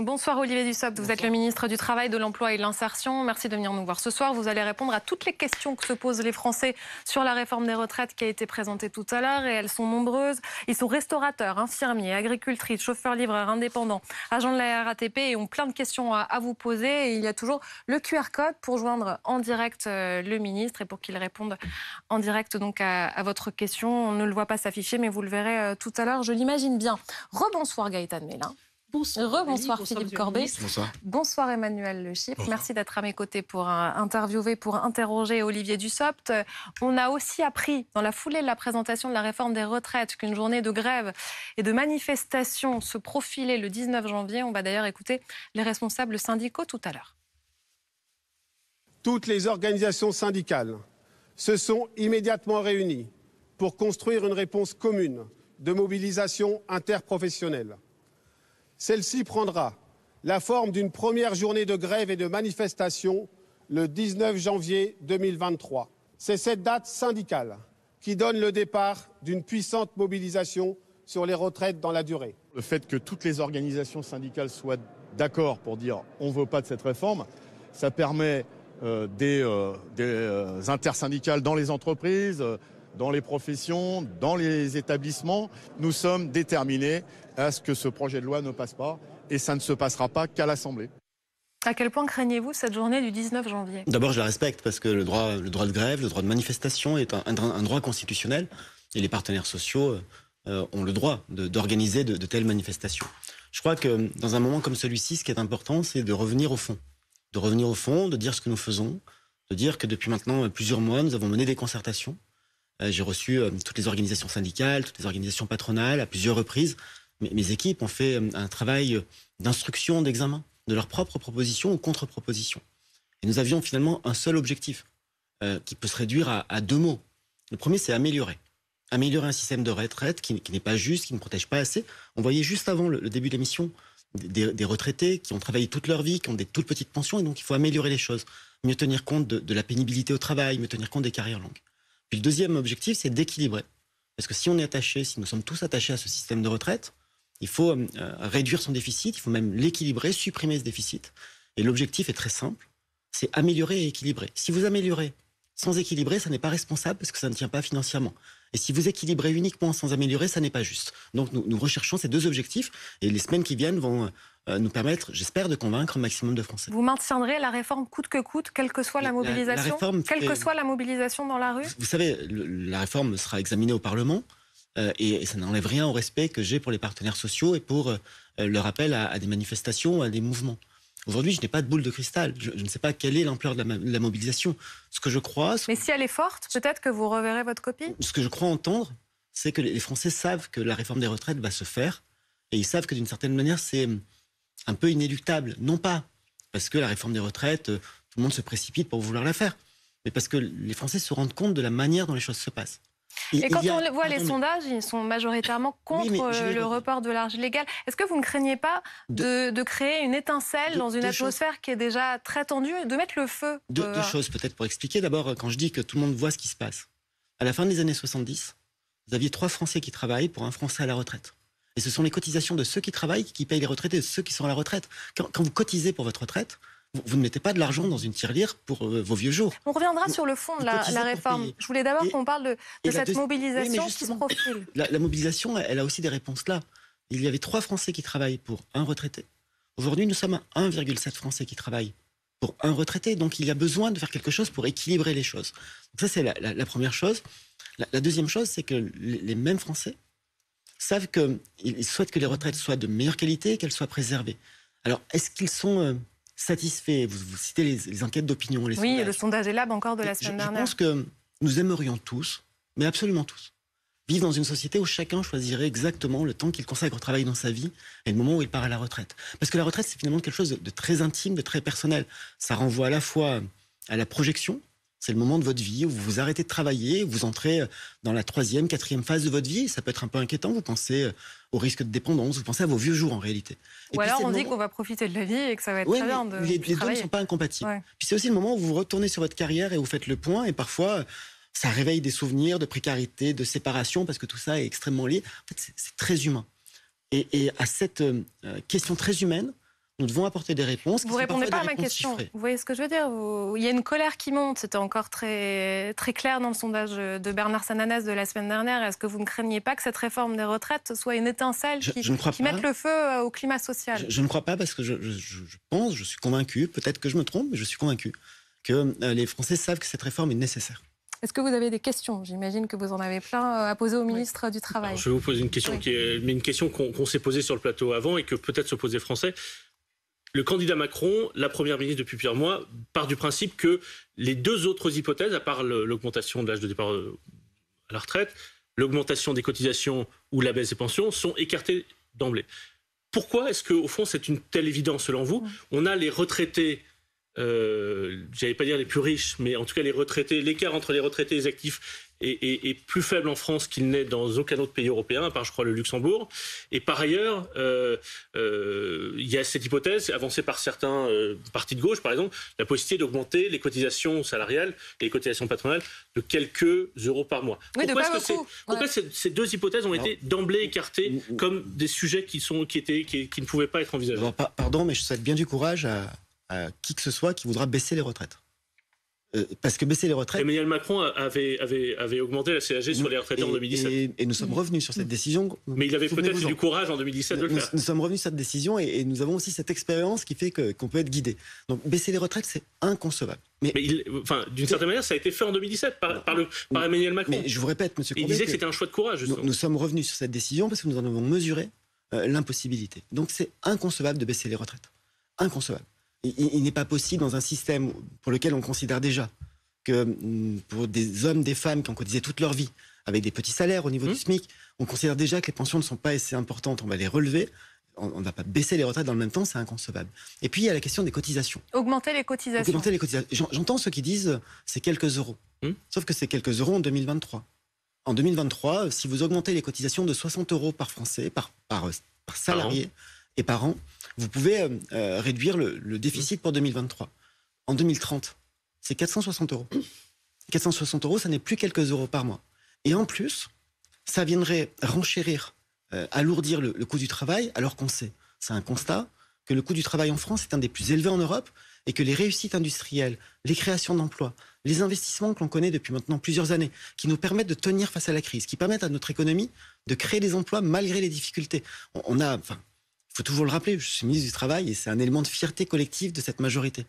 Bonsoir Olivier Dussopt, vous êtes le ministre du Travail, de l'Emploi et de l'Insertion. Merci de venir nous voir ce soir. Vous allez répondre à toutes les questions que se posent les Français sur la réforme des retraites qui a été présentée tout à l'heure, et elles sont nombreuses. Ils sont restaurateurs, infirmiers, agricultrices, chauffeurs-livreurs, indépendants, agents de la RATP et ont plein de questions à vous poser. Et il y a toujours le QR code pour joindre en direct le ministre et pour qu'il réponde en direct donc à votre question. On ne le voit pas s'afficher, mais vous le verrez tout à l'heure, je l'imagine bien. Rebonsoir Gaëtan Mélin. Rebonsoir Philippe Corbet. Bonsoir. Bonsoir Emmanuel Le Chypre. Merci d'être à mes côtés pour interviewer, pour interroger Olivier Dussopt. On a aussi appris, dans la foulée de la présentation de la réforme des retraites, qu'une journée de grève et de manifestation se profilait le 19 janvier. On va d'ailleurs écouter les responsables syndicaux tout à l'heure. Toutes les organisations syndicales se sont immédiatement réunies pour construire une réponse commune de mobilisation interprofessionnelle. Celle-ci prendra la forme d'une première journée de grève et de manifestation le 19 janvier 2023. C'est cette date syndicale qui donne le départ d'une puissante mobilisation sur les retraites dans la durée. Le fait que toutes les organisations syndicales soient d'accord pour dire on ne veut pas de cette réforme, ça permet des intersyndicales dans les entreprises, dans les professions, dans les établissements. Nous sommes déterminés à ce que ce projet de loi ne passe pas, et ça ne se passera pas qu'à l'Assemblée. À quel point craignez-vous cette journée du 19 janvier ? D'abord, je la respecte parce que le droit de grève, le droit de manifestation est un droit constitutionnel, et les partenaires sociaux ont le droit d'organiser de telles manifestations. Je crois que dans un moment comme celui-ci, ce qui est important, c'est de revenir au fond. De revenir au fond, de dire ce que nous faisons, de dire que depuis maintenant plusieurs mois, nous avons mené des concertations. J'ai reçu toutes les organisations syndicales, toutes les organisations patronales à plusieurs reprises. Mes équipes ont fait un travail d'instruction, d'examen de leurs propres propositions ou contre-propositions. Et nous avions finalement un seul objectif qui peut se réduire à deux mots. Le premier, c'est améliorer. Améliorer un système de retraite qui n'est pas juste, qui ne protège pas assez. On voyait juste avant le début de l'émission des retraités qui ont travaillé toute leur vie, qui ont des toutes petites pensions, et donc il faut améliorer les choses. Mieux tenir compte de la pénibilité au travail, mieux tenir compte des carrières longues. Puis le deuxième objectif, c'est d'équilibrer. Parce que si on est attaché, si nous sommes tous attachés à ce système de retraite, il faut réduire son déficit, il faut même l'équilibrer, supprimer ce déficit. Et l'objectif est très simple, c'est améliorer et équilibrer. Si vous améliorez sans équilibrer, ça n'est pas responsable parce que ça ne tient pas financièrement. Et si vous équilibrez uniquement sans améliorer, ça n'est pas juste. Donc nous recherchons ces deux objectifs, et les semaines qui viennent vont nous permettre, j'espère, de convaincre un maximum de Français. Vous maintiendrez la réforme coûte que coûte, quelle que soit la mobilisation, quelle que soit la mobilisation dans la rue ? Vous savez, la réforme sera examinée au Parlement, et ça n'enlève rien au respect que j'ai pour les partenaires sociaux et pour le rappel à des manifestations, à des mouvements. Aujourd'hui, je n'ai pas de boule de cristal. Je ne sais pas quelle est l'ampleur de la mobilisation. Ce que je crois... Mais si elle est forte, peut-être que vous reverrez votre copie ? Ce que je crois entendre, c'est que les Français savent que la réforme des retraites va se faire, et ils savent que d'une certaine manière, c'est un peu inéluctable. Non pas parce que la réforme des retraites, tout le monde se précipite pour vouloir la faire, mais parce que les Français se rendent compte de la manière dont les choses se passent. Et quand on voit les sondages, ils sont majoritairement contre le report de l'âge légal. Est-ce que vous ne craignez pas de créer une étincelle dans une atmosphère qui est déjà très tendue, de mettre le feu Deux choses peut-être pour expliquer. D'abord, quand je dis que tout le monde voit ce qui se passe, à la fin des années 70, vous aviez 3 Français qui travaillent pour un Français à la retraite. Et ce sont les cotisations de ceux qui travaillent qui payent les retraites et de ceux qui sont à la retraite. Quand vous cotisez pour votre retraite, vous ne mettez pas de l'argent dans une tirelire pour vos vieux jours. On reviendra sur le fond de la réforme. Je voulais d'abord qu'on parle de cette mobilisation qui se profile. La mobilisation, elle a aussi des réponses là. Il y avait 3 Français qui travaillent pour un retraité. Aujourd'hui, nous sommes à 1,7 Français qui travaillent pour un retraité. Donc, il y a besoin de faire quelque chose pour équilibrer les choses. Donc ça, c'est la première chose. La deuxième chose, c'est que les mêmes Français savent qu'ils souhaitent que les retraites soient de meilleure qualité et qu'elles soient préservées. Alors, est-ce qu'ils sont... satisfaits? Vous citez les enquêtes d'opinion, les sondages. Oui, le sondage Elab encore de la semaine dernière. Je pense que nous aimerions tous, mais absolument tous, vivre dans une société où chacun choisirait exactement le temps qu'il consacre au travail dans sa vie et le moment où il part à la retraite. Parce que la retraite, c'est finalement quelque chose de très intime, de très personnel. Ça renvoie à la fois à la projection. C'est le moment de votre vie où vous vous arrêtez de travailler, vous entrez dans la 3e, 4e phase de votre vie. Ça peut être un peu inquiétant. Vous pensez au risque de dépendance, vous pensez à vos vieux jours en réalité. Ou alors on dit qu'on va profiter de la vie et que ça va être très bien de les deux ne sont pas incompatibles. Ouais. Puis c'est aussi le moment où vous retournez sur votre carrière et vous faites le point. Et parfois, ça réveille des souvenirs de précarité, de séparation, parce que tout ça est extrêmement lié. En fait, c'est très humain. Et à cette question très humaine, nous devons apporter des réponses. Vous ne répondez pas à ma question. Chiffrées. Vous voyez ce que je veux dire? Il y a une colère qui monte. C'était encore très, très clair dans le sondage de Bernard Sananès de la semaine dernière. Est-ce que vous ne craignez pas que cette réforme des retraites soit une étincelle qui mette le feu au climat social? Je ne crois pas, parce que je suis convaincu, peut-être que je me trompe, mais je suis convaincu que les Français savent que cette réforme est nécessaire. Est-ce que vous avez des questions? J'imagine que vous en avez plein à poser au ministre du Travail. Alors, je vais vous poser une question, une question qu'on s'est posée sur le plateau avant et que peut-être se posent les Français. Le candidat Macron, la première ministre depuis plusieurs mois, part du principe que les deux autres hypothèses, à part l'augmentation de l'âge de départ à la retraite, l'augmentation des cotisations ou la baisse des pensions, sont écartées d'emblée. Pourquoi est-ce qu'au fond c'est une telle évidence selon vous? On a les retraités, j'allais pas dire les plus riches, mais en tout cas les retraités, l'écart entre les retraités et les actifs est plus faible en France qu'il n'est dans aucun autre pays européen, à part je crois le Luxembourg. Et par ailleurs, il y a cette hypothèse avancée par certains partis de gauche, par exemple, la possibilité d'augmenter les cotisations salariales et les cotisations patronales de quelques euros par mois. Oui, pourquoi ces deux hypothèses ont été d'emblée écartées comme des sujets qui ne pouvaient pas être envisagés? Alors, pardon, mais je souhaite bien du courage à qui que ce soit qui voudra baisser les retraites. Parce que baisser les retraites... Emmanuel Macron avait augmenté la CSG sur les retraités en 2017. Et nous sommes revenus sur cette décision. Mais il avait peut-être eu du courage en 2017 de le faire. Nous sommes revenus sur cette décision et nous avons aussi cette expérience qui fait qu'on peut être guidé. Donc baisser les retraites, c'est inconcevable. Mais d'une certaine manière, ça a été fait en 2017 par Emmanuel Macron. Mais je vous répète, monsieur Courbet, il disait que c'était un choix de courage, justement. Nous sommes revenus sur cette décision parce que nous en avons mesuré l'impossibilité. Donc c'est inconcevable de baisser les retraites. Inconcevable. Il n'est pas possible dans un système pour lequel on considère déjà que pour des hommes, des femmes qui ont cotisé toute leur vie avec des petits salaires au niveau du SMIC, on considère déjà que les pensions ne sont pas assez importantes, on va les relever, on ne va pas baisser les retraites dans le même temps, c'est inconcevable. Et puis il y a la question des cotisations. Augmenter les cotisations. Augmenter les cotisations. J'entends ceux qui disent c'est quelques euros. Sauf que c'est quelques euros en 2023. En 2023, si vous augmentez les cotisations de 60 euros par Français, par salarié et par an, vous pouvez réduire le déficit pour 2023. En 2030, c'est 460 euros. 460 euros, ça n'est plus quelques euros par mois. Et en plus, ça viendrait renchérir, alourdir le coût du travail, alors qu'on sait, c'est un constat, que le coût du travail en France est un des plus élevés en Europe et que les réussites industrielles, les créations d'emplois, les investissements que l'on connaît depuis maintenant plusieurs années, qui nous permettent de tenir face à la crise, qui permettent à notre économie de créer des emplois malgré les difficultés. Il faut toujours le rappeler, je suis ministre du Travail et c'est un élément de fierté collective de cette majorité.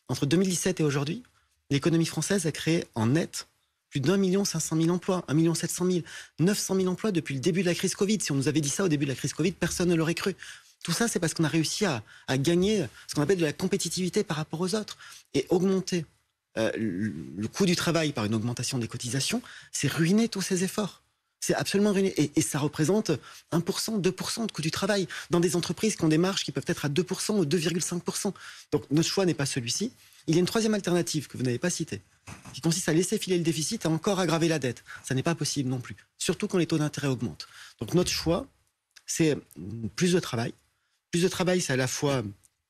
Entre 2017 et aujourd'hui, l'économie française a créé en net plus d'1 500 000 emplois, 1 700 000, 900 000 emplois depuis le début de la crise Covid. Si on nous avait dit ça au début de la crise Covid, personne ne l'aurait cru. Tout ça, c'est parce qu'on a réussi à gagner ce qu'on appelle de la compétitivité par rapport aux autres. Et augmenter le coût du travail par une augmentation des cotisations, c'est ruiner tous ces efforts. C'est absolument ruiné. Et ça représente 1%, 2% de coût du travail dans des entreprises qui ont des marges qui peuvent être à 2% ou 2,5%. Donc notre choix n'est pas celui-ci. Il y a une troisième alternative que vous n'avez pas citée, qui consiste à laisser filer le déficit et encore aggraver la dette. Ça n'est pas possible non plus, surtout quand les taux d'intérêt augmentent. Donc notre choix, c'est plus de travail. Plus de travail, c'est à la fois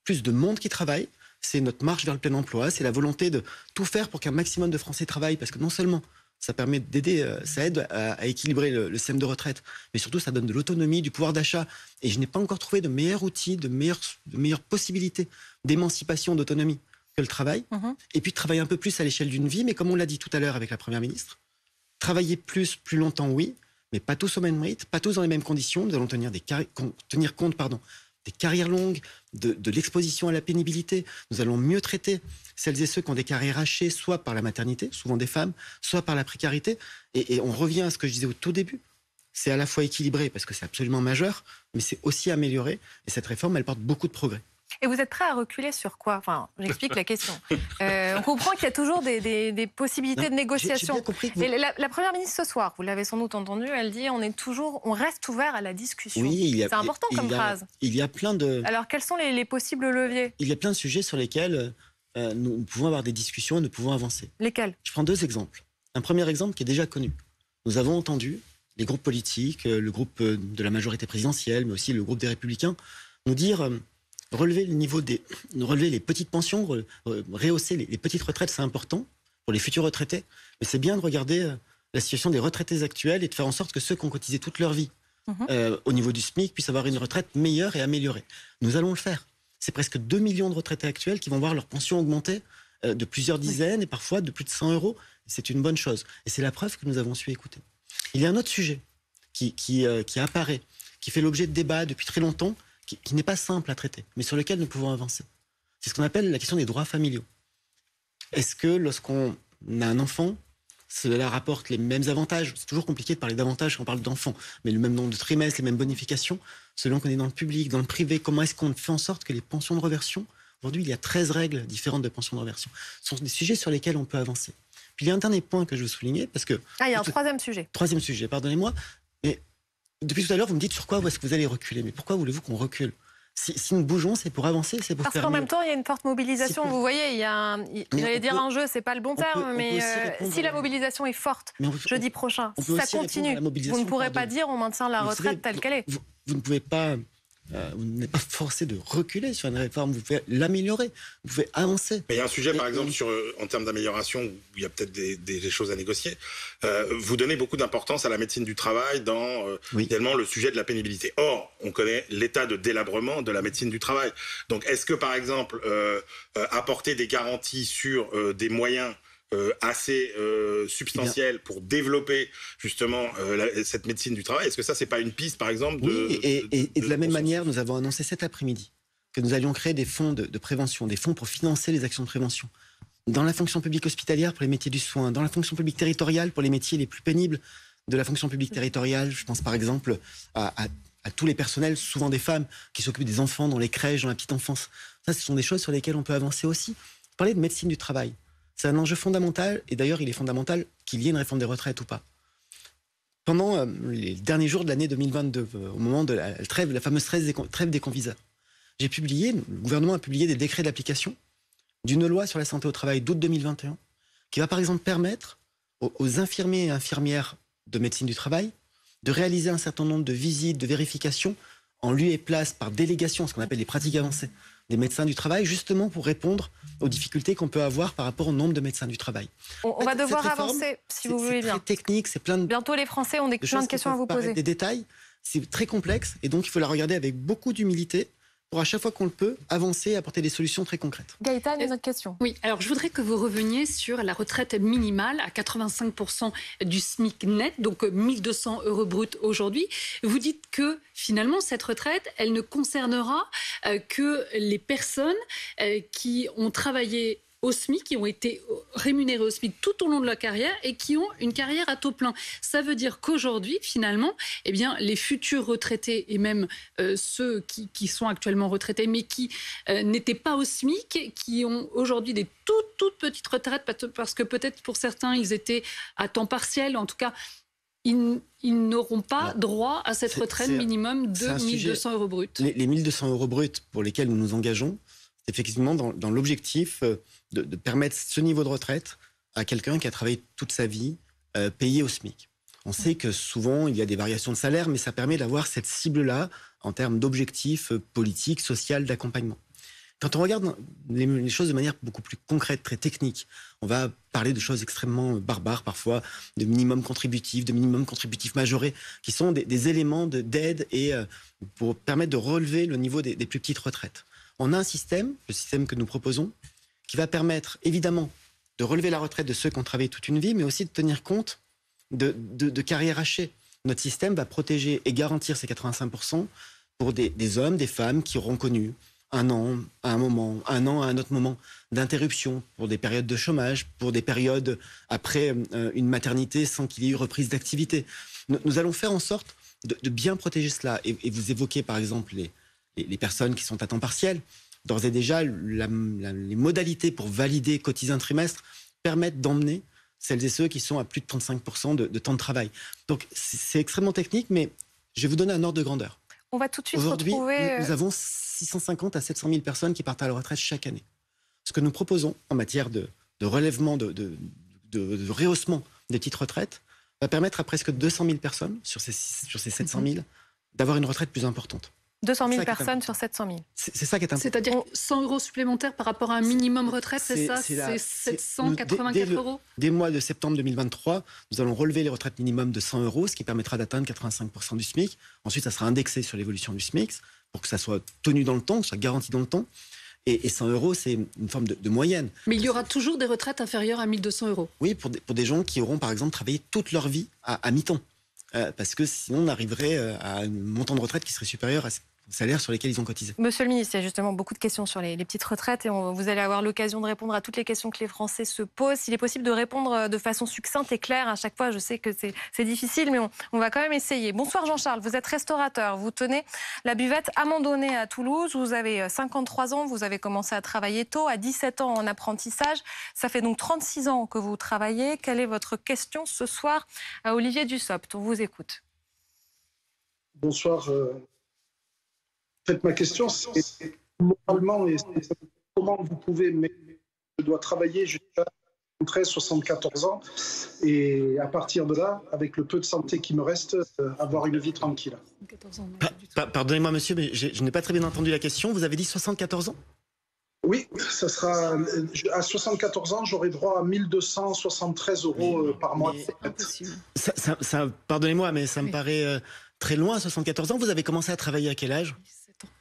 plus de monde qui travaille, c'est notre marche vers le plein emploi, c'est la volonté de tout faire pour qu'un maximum de Français travaillent, parce que non seulement ça permet d'aider, ça aide à équilibrer le système de retraite, mais surtout ça donne de l'autonomie, du pouvoir d'achat. Et je n'ai pas encore trouvé de meilleur outil, de meilleures possibilités d'émancipation, d'autonomie que le travail. Et puis de travailler un peu plus à l'échelle d'une vie, mais comme on l'a dit tout à l'heure avec la Première ministre, travailler plus longtemps, oui, mais pas tous au même rythme, pas tous dans les mêmes conditions. Nous allons tenir compte des carrières longues, de l'exposition à la pénibilité. Nous allons mieux traiter celles et ceux qui ont des carrières hachées, soit par la maternité, souvent des femmes, soit par la précarité. Et on revient à ce que je disais au tout début. C'est à la fois équilibré, parce que c'est absolument majeur, mais c'est aussi amélioré. Et cette réforme, elle porte beaucoup de progrès. Et vous êtes prêt à reculer sur quoi? Enfin, j'explique la question. On comprend qu'il y a toujours des possibilités de négociation. J'ai bien compris que la Première ministre ce soir, vous l'avez sans doute entendu, elle dit on reste ouvert à la discussion. Oui, c'est important comme phrase. Il y a plein de... Alors, quels sont les possibles leviers? Il y a plein de sujets sur lesquels nous pouvons avoir des discussions et nous pouvons avancer. Lesquels? Je prends 2 exemples. Un premier exemple qui est déjà connu. Nous avons entendu les groupes politiques, le groupe de la majorité présidentielle, mais aussi le groupe des Républicains, nous dire... relever les petites pensions, rehausser les petites retraites, c'est important pour les futurs retraités. Mais c'est bien de regarder la situation des retraités actuels et de faire en sorte que ceux qui ont cotisé toute leur vie au niveau du SMIC puissent avoir une retraite meilleure et améliorée. Nous allons le faire. c'est presque 2 millions de retraités actuels qui vont voir leur pension augmenter de plusieurs dizaines et parfois de plus de 100 euros. C'est une bonne chose. Et c'est la preuve que nous avons su écouter. Il y a un autre sujet qui apparaît, qui fait l'objet de débats depuis très longtemps, qui n'est pas simple à traiter, mais sur lequel nous pouvons avancer. C'est ce qu'on appelle la question des droits familiaux. Est-ce que lorsqu'on a un enfant, cela rapporte les mêmes avantages? C'est toujours compliqué de parler d'avantages quand on parle d'enfants, mais le même nombre de trimestres, les mêmes bonifications, selon qu'on est dans le public, dans le privé. Comment est-ce qu'on fait en sorte que les pensions de reversion, aujourd'hui il y a 13 règles différentes de pensions de reversion, ce sont des sujets sur lesquels on peut avancer. Puis il y a un dernier point que je veux souligner, parce que... Ah, il y a un troisième sujet. Troisième sujet, pardonnez-moi, mais depuis tout à l'heure vous me dites sur quoi est-ce que vous allez reculer, mais pourquoi voulez-vous qu'on recule? Si nous bougeons, c'est pour avancer, c'est pour Parce faire qu'en mieux. même temps, il y a une forte mobilisation. Vous voyez, il y a j'allais dire un jeu, c'est pas le bon terme, mais si la mobilisation est forte, jeudi prochain, si ça continue, vous ne pourrez pas dire on maintient la retraite telle qu'elle est. Vous ne pouvez pas... vous n'êtes pas forcé de reculer sur une réforme, vous pouvez l'améliorer, vous pouvez avancer. Mais il y a un sujet, par exemple, en termes d'amélioration, où il y a peut-être des choses à négocier. Vous donnez beaucoup d'importance à la médecine du travail dans, également, le sujet de la pénibilité. Or, on connaît l'état de délabrement de la médecine du travail. Donc, est-ce que, par exemple, apporter des garanties sur des moyens assez substantiel pour développer justement cette médecine du travail. Est-ce que ça, c'est pas une piste, par exemple et de la même manière, nous avons annoncé cet après-midi que nous allions créer des fonds de prévention, des fonds pour financer les actions de prévention. Dans la fonction publique hospitalière pour les métiers du soin, dans la fonction publique territoriale pour les métiers les plus pénibles de la fonction publique territoriale. Je pense par exemple à tous les personnels, souvent des femmes, qui s'occupent des enfants dans les crèches, dans la petite enfance. Ça, ce sont des choses sur lesquelles on peut avancer aussi. Vous parlez de médecine du travail. C'est un enjeu fondamental, et d'ailleurs, il est fondamental qu'il y ait une réforme des retraites ou pas. Pendant les derniers jours de l'année 2022, au moment de la fameuse trêve des conviseurs, le gouvernement a publié des décrets d'application d'une loi sur la santé au travail d'août 2021, qui va par exemple permettre aux infirmiers et infirmières de médecine du travail de réaliser un certain nombre de visites, de vérifications en lieu et place par délégation, ce qu'on appelle les pratiques avancées des médecins du travail, justement pour répondre aux difficultés qu'on peut avoir par rapport au nombre de médecins du travail. On va devoir avancer, si vous voulez bien. C'est très technique, c'est plein de... Bientôt, les Français ont plein de questions à vous poser. Des détails, c'est très complexe, et donc il faut la regarder avec beaucoup d'humilité pour à chaque fois qu'on le peut, avancer et apporter des solutions très concrètes. Gaëtane, une autre question. Oui, alors je voudrais que vous reveniez sur la retraite minimale à 85% du SMIC net, donc 1 200 € brut aujourd'hui. Vous dites que finalement, cette retraite, elle ne concernera que les personnes qui ont travaillé au SMIC, qui ont été rémunérés au SMIC tout au long de leur carrière et qui ont une carrière à taux plein. Ça veut dire qu'aujourd'hui, finalement, eh bien, les futurs retraités et même ceux qui sont actuellement retraités mais qui n'étaient pas au SMIC, qui ont aujourd'hui des toutes petites retraites parce que peut-être pour certains, ils étaient à temps partiel, en tout cas, ils n'auront pas droit à cette retraite minimum de 1 200 € brut. Les 1 200 € bruts pour lesquels nous nous engageons, c'est effectivement dans l'objectif de permettre ce niveau de retraite à quelqu'un qui a travaillé toute sa vie payé au SMIC. On sait que souvent, il y a des variations de salaire, mais ça permet d'avoir cette cible-là en termes d'objectifs politiques, sociaux, d'accompagnement. Quand on regarde les choses de manière beaucoup plus concrète, très technique, on va parler de choses extrêmement barbares parfois, de minimum contributif majoré, qui sont des éléments d'aide et pour permettre de relever le niveau des plus petites retraites. On a un système, le système que nous proposons, qui va permettre évidemment de relever la retraite de ceux qui ont travaillé toute une vie, mais aussi de tenir compte de carrières hachées. Notre système va protéger et garantir ces 85% pour des hommes, des femmes qui auront connu un an à un moment, un an à un autre moment d'interruption, pour des périodes de chômage, pour des périodes après une maternité sans qu'il y ait eu reprise d'activité. Nous allons faire en sorte de bien protéger cela. Et vous évoquez par exemple les personnes qui sont à temps partiel. D'ores et déjà, les modalités pour valider cotiser un trimestre permettent d'emmener celles et ceux qui sont à plus de 35% de temps de travail. Donc c'est extrêmement technique, mais je vais vous donner un ordre de grandeur. On va tout de suite retrouver... Aujourd'hui, nous avons 650 à 700 000 personnes qui partent à la retraite chaque année. Ce que nous proposons en matière de relèvement, de rehaussement des petites retraites, va permettre à presque 200 000 personnes sur ces 700 000 d'avoir une retraite plus importante. 200 000 personnes sur 700 000. C'est ça qui est important. C'est-à-dire 100 € supplémentaires par rapport à un minimum retraite, c'est ça? C'est 784 €? Dès le mois de septembre 2023, nous allons relever les retraites minimum de 100 €, ce qui permettra d'atteindre 85% du SMIC. Ensuite, ça sera indexé sur l'évolution du SMIC pour que ça soit tenu dans le temps, que ça soit garanti dans le temps. Et 100 euros, c'est une forme de moyenne. Mais il y aura toujours des retraites inférieures à 1 200 euros. Oui, pour des gens qui auront, par exemple, travaillé toute leur vie à mi-temps. Parce que sinon, on arriverait à un montant de retraite qui serait supérieur à salaires sur lesquels ils ont cotisé. Monsieur le ministre, il y a justement beaucoup de questions sur les petites retraites et vous allez avoir l'occasion de répondre à toutes les questions que les Français se posent. S'il est possible de répondre de façon succincte et claire, à chaque fois, je sais que c'est difficile, mais on va quand même essayer. Bonsoir Jean-Charles, vous êtes restaurateur, vous tenez la buvette Amandonnée à Toulouse, vous avez 53 ans, vous avez commencé à travailler tôt, à 17 ans en apprentissage. Ça fait donc 36 ans que vous travaillez. Quelle est votre question ce soir à Olivier Dussopt? On vous écoute. Bonsoir. En fait, ma question, c'est moralement, comment vous pouvez, mais je dois travailler jusqu'à 74 ans, et à partir de là, avec le peu de santé qui me reste, avoir une vie tranquille. Pardonnez-moi, monsieur, mais je n'ai pas très bien entendu la question. Vous avez dit 74 ans? Oui, ça sera à 74 ans, j'aurai droit à 1 273 euros par mois. Pardonnez-moi, mais ça me paraît très loin, 74 ans. Vous avez commencé à travailler à quel âge?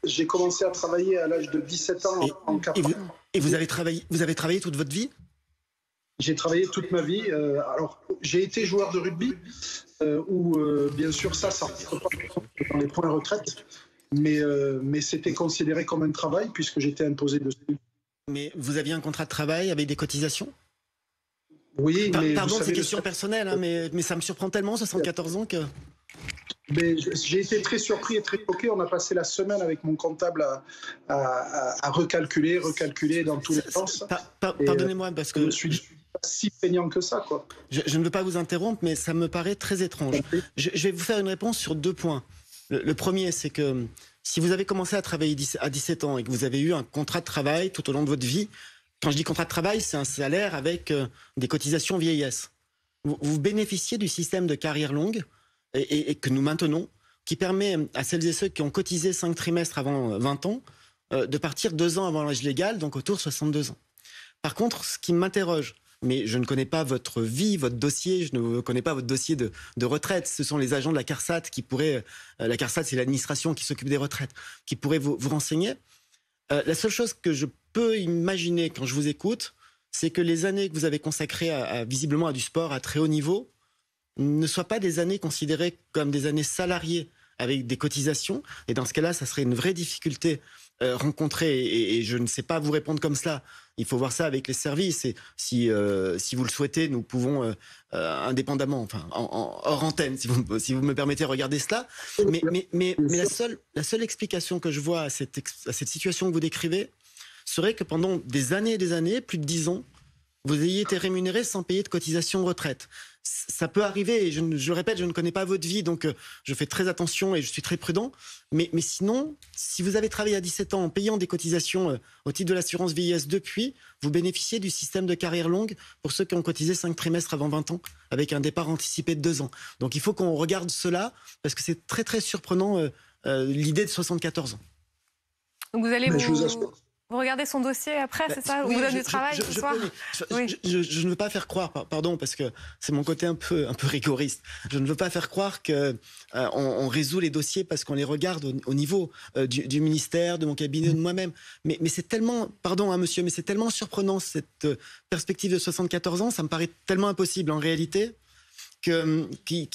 J'ai commencé à travailler à l'âge de 17 ans en 4 ans. Et vous avez travaillé toute votre vie? J'ai travaillé toute ma vie. Alors, j'ai été joueur de rugby, où bien sûr ça rentre pas dans les points retraite, mais c'était considéré comme un travail puisque j'étais imposé dessus. Mais vous aviez un contrat de travail avec des cotisations? Oui, mais pardon, c'est une question personnelle, hein, mais ça me surprend tellement, 74 ans, que... Mais j'ai été très surpris et très choqué. On a passé la semaine avec mon comptable à recalculer dans tous les sens. Pardonnez-moi, parce que... Je suis pas si peignant que ça, quoi. Je ne veux pas vous interrompre, mais ça me paraît très étrange. Je vais vous faire une réponse sur 2 points. Le premier, c'est que si vous avez commencé à travailler à 17 ans et que vous avez eu un contrat de travail tout au long de votre vie, quand je dis contrat de travail, c'est un salaire avec des cotisations vieillesse. Vous bénéficiez du système de carrière longue et que nous maintenons, qui permet à celles et ceux qui ont cotisé 5 trimestres avant 20 ans de partir 2 ans avant l'âge légal, donc autour de 62 ans. Par contre, ce qui m'interroge, mais je ne connais pas votre vie, votre dossier, je ne connais pas votre dossier de retraite. Ce sont les agents de la CARSAT qui pourraient... la CARSAT, c'est l'administration qui s'occupe des retraites, qui pourraient vous renseigner. La seule chose que je peux imaginer quand je vous écoute, c'est que les années que vous avez consacrées visiblement à du sport à très haut niveau ne soient pas des années considérées comme des années salariées avec des cotisations. Et dans ce cas-là, ça serait une vraie difficulté rencontrée. Et je ne sais pas vous répondre comme cela. Il faut voir ça avec les services. Et si vous le souhaitez, nous pouvons indépendamment, enfin hors antenne, si vous me permettez, regarder cela. Mais la seule explication que je vois à cette situation que vous décrivez serait que pendant des années, plus de 10 ans, vous ayez été rémunéré sans payer de cotisation retraite. Ça peut arriver, et je le répète, je ne connais pas votre vie, donc je fais très attention et je suis très prudent. Mais sinon, si vous avez travaillé à 17 ans en payant des cotisations au titre de l'assurance vieillesse depuis, vous bénéficiez du système de carrière longue pour ceux qui ont cotisé 5 trimestres avant 20 ans, avec un départ anticipé de 2 ans. Donc il faut qu'on regarde cela, parce que c'est très très surprenant l'idée de 74 ans. Donc vous allez vous regardez son dossier après, c'est ça? Oui, vous donne du travail ce soir? Je ne veux pas faire croire, pardon, parce que c'est mon côté un peu rigoriste. Je ne veux pas faire croire que on résout les dossiers parce qu'on les regarde au niveau du ministère, de mon cabinet, de moi-même. Mais c'est tellement, pardon, hein, monsieur, mais c'est tellement surprenant cette perspective de 74 ans, ça me paraît tellement impossible en réalité qu'il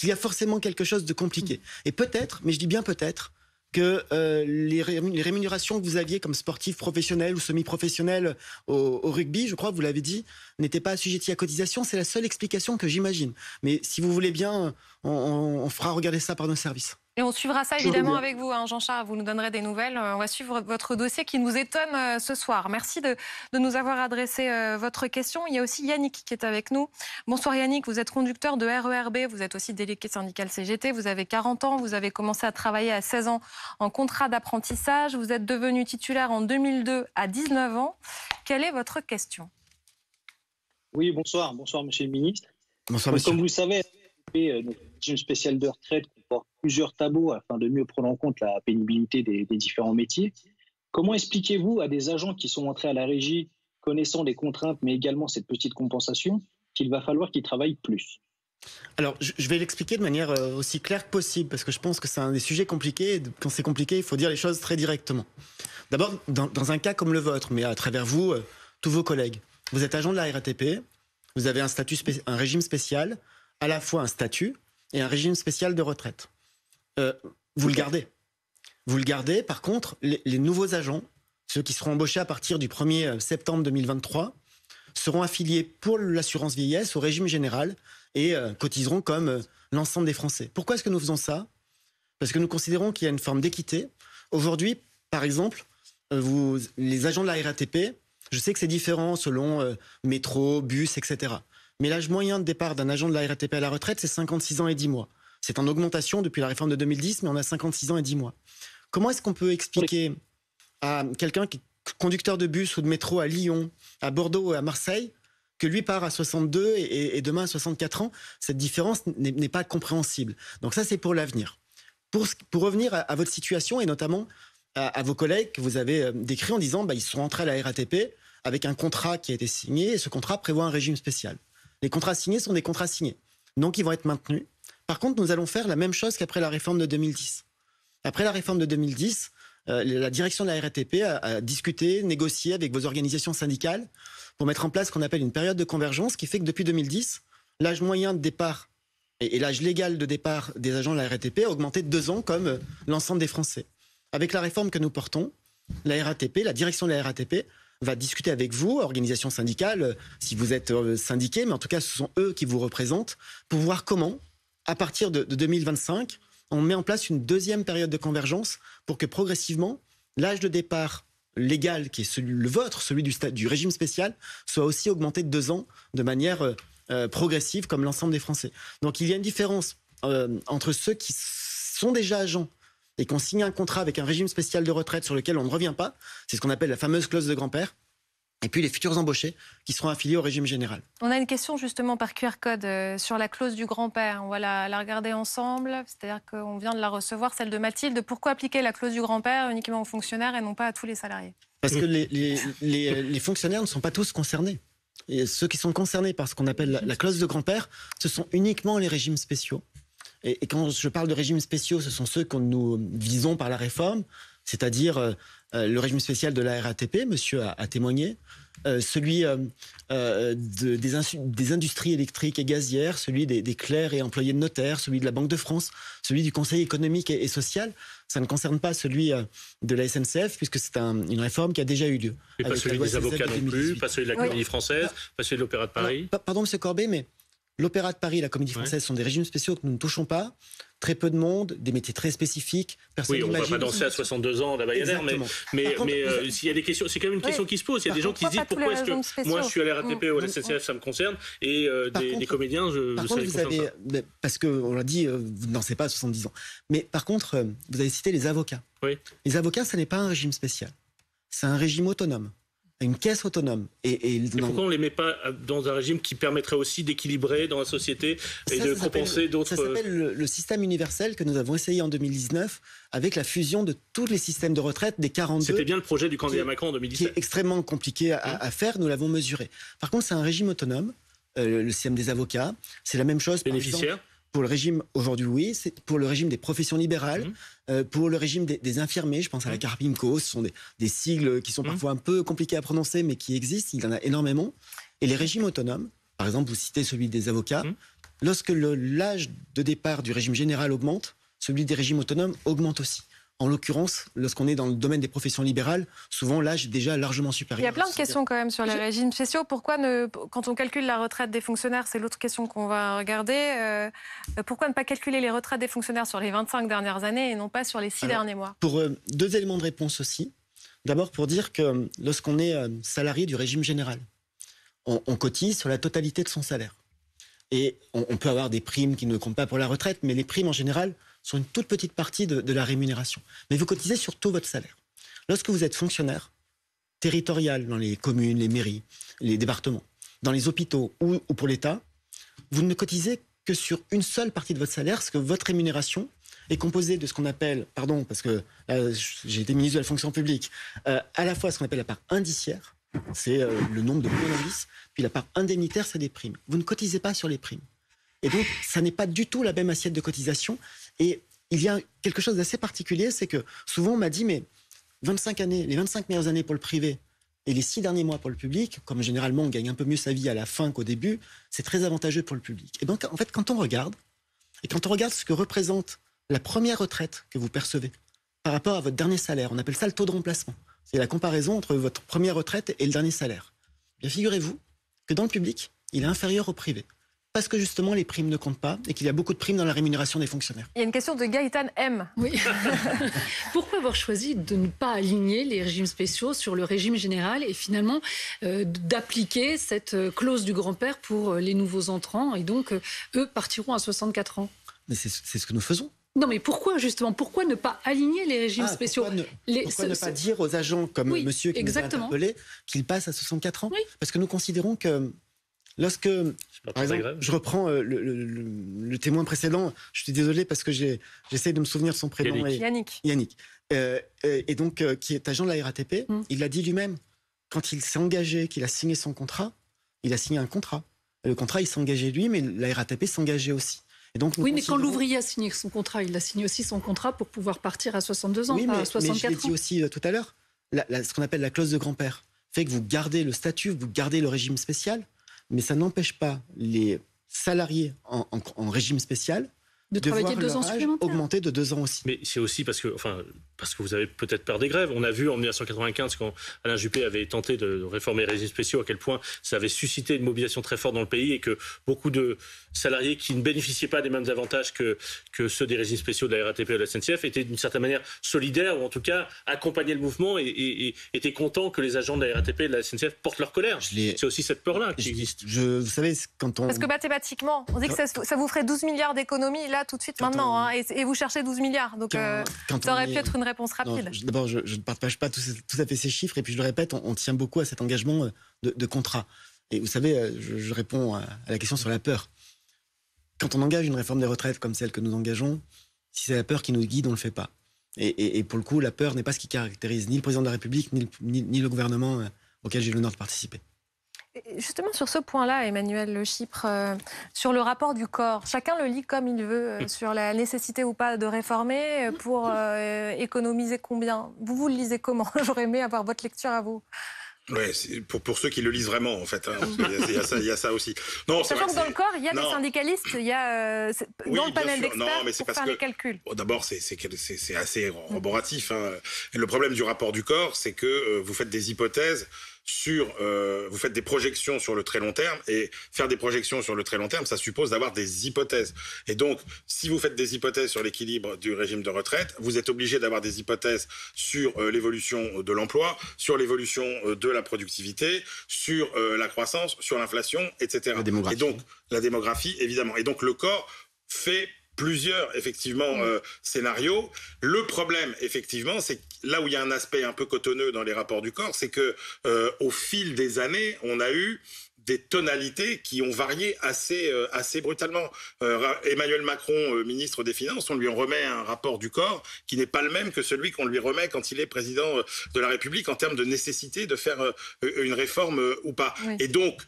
y a forcément quelque chose de compliqué. Et peut-être, mais je dis bien peut-être, que les rémunérations que vous aviez comme sportif professionnel ou semi-professionnel au rugby, je crois que vous l'avez dit, n'étaient pas assujetties à cotisation. C'est la seule explication que j'imagine. Mais si vous voulez bien, on fera regarder ça par nos services. Et on suivra ça évidemment avec vous, hein, Jean-Charles. Vous nous donnerez des nouvelles. On va suivre votre dossier qui nous étonne ce soir. Merci de nous avoir adressé votre question. Il y a aussi Yannick qui est avec nous. Bonsoir Yannick, vous êtes conducteur de RERB, vous êtes aussi délégué syndical CGT, vous avez 40 ans, vous avez commencé à travailler à 16 ans en contrat d'apprentissage, vous êtes devenu titulaire en 2002 à 19 ans. Quelle est votre question? Oui, bonsoir monsieur le ministre. Bonsoir monsieur. Comme vous le savez, notre régime spécial de retraite comporte plusieurs tabous afin de mieux prendre en compte la pénibilité des différents métiers. Comment expliquez-vous à des agents qui sont entrés à la régie, connaissant les contraintes, mais également cette petite compensation, qu'il va falloir qu'ils travaillent plus? Alors, je vais l'expliquer de manière aussi claire que possible, parce que je pense que c'est un des sujets compliqués. Et quand c'est compliqué, il faut dire les choses très directement. D'abord, dans un cas comme le vôtre, mais à travers vous, tous vos collègues, vous êtes agent de la RATP, vous avez un régime spécial, à la fois un statut et un régime spécial de retraite. Vous le gardez. Vous le gardez. Par contre, les nouveaux agents, ceux qui seront embauchés à partir du 1er septembre 2023, seront affiliés pour l'assurance vieillesse au régime général et cotiseront comme l'ensemble des Français. Pourquoi est-ce que nous faisons ça? Parce que nous considérons qu'il y a une forme d'équité. Aujourd'hui, par exemple, les agents de la RATP, je sais que c'est différent selon métro, bus, etc. Mais l'âge moyen de départ d'un agent de la RATP à la retraite, c'est 56 ans et 10 mois. C'est en augmentation depuis la réforme de 2010, mais on a 56 ans et 10 mois. Comment est-ce qu'on peut expliquer à quelqu'un qui est conducteur de bus ou de métro à Lyon, à Bordeaux ou à Marseille, que lui part à 62 et demain à 64 ans? Cette différence n'est pas compréhensible. Donc ça, c'est pour l'avenir. Pour revenir à votre situation et notamment à vos collègues que vous avez décrits en disant ils sont entrés à la RATP avec un contrat qui a été signé et ce contrat prévoit un régime spécial. Les contrats signés sont des contrats signés. Donc ils vont être maintenus. Par contre, nous allons faire la même chose qu'après la réforme de 2010. Après la réforme de 2010, la direction de la RATP a discuté, négocié avec vos organisations syndicales pour mettre en place ce qu'on appelle une période de convergence qui fait que depuis 2010, l'âge moyen de départ et l'âge légal de départ des agents de la RATP a augmenté de 2 ans comme l'ensemble des Français. Avec la réforme que nous portons, la RATP, la direction de la RATP va discuter avec vous, organisations syndicales, si vous êtes syndiqués, mais en tout cas ce sont eux qui vous représentent, pour voir comment, à partir de 2025, on met en place une deuxième période de convergence pour que progressivement, l'âge de départ légal, qui est le vôtre, celui du régime spécial, soit aussi augmenté de 2 ans de manière progressive comme l'ensemble des Français. Donc il y a une différence entre ceux qui sont déjà agents et qui ont signé un contrat avec un régime spécial de retraite sur lequel on ne revient pas, c'est ce qu'on appelle la fameuse clause de grand-père, et puis les futurs embauchés qui seront affiliés au régime général. On a une question justement par QR code sur la clause du grand-père. On va la regarder ensemble, c'est-à-dire qu'on vient de la recevoir, celle de Mathilde. Pourquoi appliquer la clause du grand-père uniquement aux fonctionnaires et non pas à tous les salariés? Parce que les fonctionnaires ne sont pas tous concernés. Et ceux qui sont concernés par ce qu'on appelle la clause de grand-père, ce sont uniquement les régimes spéciaux. Et quand je parle de régimes spéciaux, ce sont ceux que nous visons par la réforme, c'est-à-dire le régime spécial de la RATP, monsieur a témoigné, celui des industries électriques et gazières, celui des clercs et employés de notaire, celui de la Banque de France, celui du Conseil économique et social. Ça ne concerne pas celui de la SNCF, puisque c'est une réforme qui a déjà eu lieu. Et pas celui des avocats non plus, pas celui de la Comédie Française, pas celui de l'Opéra de Paris. Pardon, monsieur Corbet, mais l'Opéra de Paris et la Comédie Française sont des régimes spéciaux que nous ne touchons pas. Très peu de monde, des métiers très spécifiques. Oui, on ne va pas danser à 62 ans d'Abayadère, mais s'il y a des questions, c'est quand même une question qui se pose. Il y a des gens qui se disent pourquoi est-ce que moi je suis à la RATP ou à la SNCF, ça me concerne, et des comédiens, je sais pas ça. Parce qu'on l'a dit, vous ne dansez pas à 70 ans. Mais par contre, vous avez cité les avocats. Oui. Les avocats, ce n'est pas un régime spécial. C'est un régime autonome. Une caisse autonome. Et pourquoi on ne les met pas dans un régime qui permettrait aussi d'équilibrer dans la société et de compenser d'autres... Ça s'appelle le système universel que nous avons essayé en 2019 avec la fusion de tous les systèmes de retraite des 42. C'était bien le projet du candidat Macron en 2017. Qui est extrêmement compliqué à faire, nous l'avons mesuré. Par contre, c'est un régime autonome, le système des avocats. C'est la même chose, bénéficiaire. Par exemple, pour le régime, aujourd'hui, oui, c'est pour le régime des professions libérales, pour le régime des infirmiers, je pense à la Carpinco, ce sont des sigles qui sont parfois un peu compliqués à prononcer, mais qui existent, il y en a énormément. Et les régimes autonomes, par exemple, vous citez celui des avocats, lorsque l'âge de départ du régime général augmente, celui des régimes autonomes augmente aussi. En l'occurrence, lorsqu'on est dans le domaine des professions libérales, souvent l'âge est déjà largement supérieur. Il y a plein de questions quand même sur les régimes spéciaux. Pourquoi quand on calcule la retraite des fonctionnaires, c'est l'autre question qu'on va regarder, pourquoi ne pas calculer les retraites des fonctionnaires sur les 25 dernières années et non pas sur les 6 derniers mois? Pour 2 éléments de réponse aussi. D'abord pour dire que lorsqu'on est salarié du régime général, on cotise sur la totalité de son salaire. Et on peut avoir des primes qui ne comptent pas pour la retraite, mais les primes en général sont une toute petite partie de la rémunération. Mais vous cotisez sur tout votre salaire. Lorsque vous êtes fonctionnaire territorial dans les communes, les mairies, les départements, dans les hôpitaux ou pour l'État, vous ne cotisez que sur une seule partie de votre salaire, parce que votre rémunération est composée de ce qu'on appelle, pardon, parce que j'ai été ministre de la fonction publique, à la fois ce qu'on appelle la part indiciaire, c'est le nombre de points d'indice, puis la part indemnitaire, c'est des primes. Vous ne cotisez pas sur les primes. Et donc, ça n'est pas du tout la même assiette de cotisation. Et il y a quelque chose d'assez particulier, c'est que souvent on m'a dit, mais 25 années, les 25 meilleures années pour le privé et les 6 derniers mois pour le public, comme généralement on gagne un peu mieux sa vie à la fin qu'au début, c'est très avantageux pour le public. Et donc, en fait, quand on regarde ce que représente la première retraite que vous percevez par rapport à votre dernier salaire, on appelle ça le taux de remplacement. C'est la comparaison entre votre première retraite et le dernier salaire. Bien, figurez-vous que dans le public, il est inférieur au privé. Parce que justement, les primes ne comptent pas et qu'il y a beaucoup de primes dans la rémunération des fonctionnaires. Il y a une question de Gaëtan M. Oui. Pourquoi avoir choisi de ne pas aligner les régimes spéciaux sur le régime général et finalement d'appliquer cette clause du grand-père pour les nouveaux entrants et donc eux partiront à 64 ans? Mais c'est ce que nous faisons. Non, mais pourquoi justement? Pourquoi ne pas aligner les régimes spéciaux? Pourquoi ne pas dire aux agents comme monsieur qui nous a interpellés qu'ils passent à 64 ans? Parce que nous considérons que lorsque, par exemple, je reprends le témoin précédent, je suis désolé parce que j'essaie de me souvenir de son prénom. Yannick. Et donc, qui est agent de la RATP, il l'a dit lui-même, quand il s'est engagé, qu'il a signé son contrat, il a signé un contrat. Et le contrat, il s'est engagé lui, mais la RATP s'engageait aussi. Et donc, oui, mais quand l'ouvrier a signé son contrat, il a signé aussi son contrat pour pouvoir partir à 62 ans, pas à 64 ans. Mais je l'ai dit aussi tout à l'heure, ce qu'on appelle la clause de grand-père fait que vous gardez le statut, vous gardez le régime spécial, mais ça n'empêche pas les salariés en régime spécial de travailler 2 ans supplémentaires. Augmenter de 2 ans aussi. Mais c'est aussi parce que vous avez peut-être peur des grèves. On a vu en 1995, quand Alain Juppé avait tenté de réformer les régimes spéciaux, à quel point ça avait suscité une mobilisation très forte dans le pays et que beaucoup de salariés qui ne bénéficiaient pas des mêmes avantages que ceux des régimes spéciaux de la RATP et de la SNCF étaient d'une certaine manière solidaires, ou en tout cas accompagnaient le mouvement et étaient contents que les agents de la RATP et de la SNCF portent leur colère. C'est aussi cette peur-là qui existe. Vous savez, quand on... Parce que mathématiquement, on dit que ça vous ferait 12 milliards d'économies là tout de suite maintenant, et vous cherchez 12 milliards. Donc ça aurait pu être une réponse rapide. D'abord, je ne partage pas tout à fait ces chiffres, et puis je le répète, on tient beaucoup à cet engagement de contrat. Et vous savez, je réponds à la question sur la peur. Quand on engage une réforme des retraites comme celle que nous engageons, si c'est la peur qui nous guide, on ne le fait pas. Et pour le coup, la peur n'est pas ce qui caractérise ni le président de la République, ni le gouvernement auquel j'ai l'honneur de participer. Justement, sur ce point-là, Emmanuel Le Chypre, sur le rapport du corps, chacun le lit comme il veut, sur la nécessité ou pas de réformer pour économiser combien. Vous le lisez comment? J'aurais aimé avoir votre lecture à vous. Ouais, c'est pour ceux qui le lisent vraiment, en fait. Il y a ça aussi. Non, sachant que dans le corps, il y a des syndicalistes, il y a dans le panel d'experts pour faire les calculs. Bon, d'abord, c'est assez roboratif. Le problème du rapport du corps, c'est que vous faites des hypothèses vous faites des projections sur le très long terme, et faire des projections sur le très long terme, ça suppose d'avoir des hypothèses. Et donc, si vous faites des hypothèses sur l'équilibre du régime de retraite, vous êtes obligé d'avoir des hypothèses sur l'évolution de l'emploi, sur l'évolution de la productivité, sur la croissance, sur l'inflation, etc. Et donc, la démographie, évidemment. Et donc, le corps fait plusieurs, effectivement, scénarios. Le problème, effectivement, c'est là où il y a un aspect un peu cotonneux dans les rapports du corps, c'est que au fil des années, on a eu des tonalités qui ont varié assez brutalement. Emmanuel Macron, ministre des Finances, on lui remet un rapport du corps qui n'est pas le même que celui qu'on lui remet quand il est président de la République en termes de nécessité de faire une réforme ou pas. Oui. Et donc,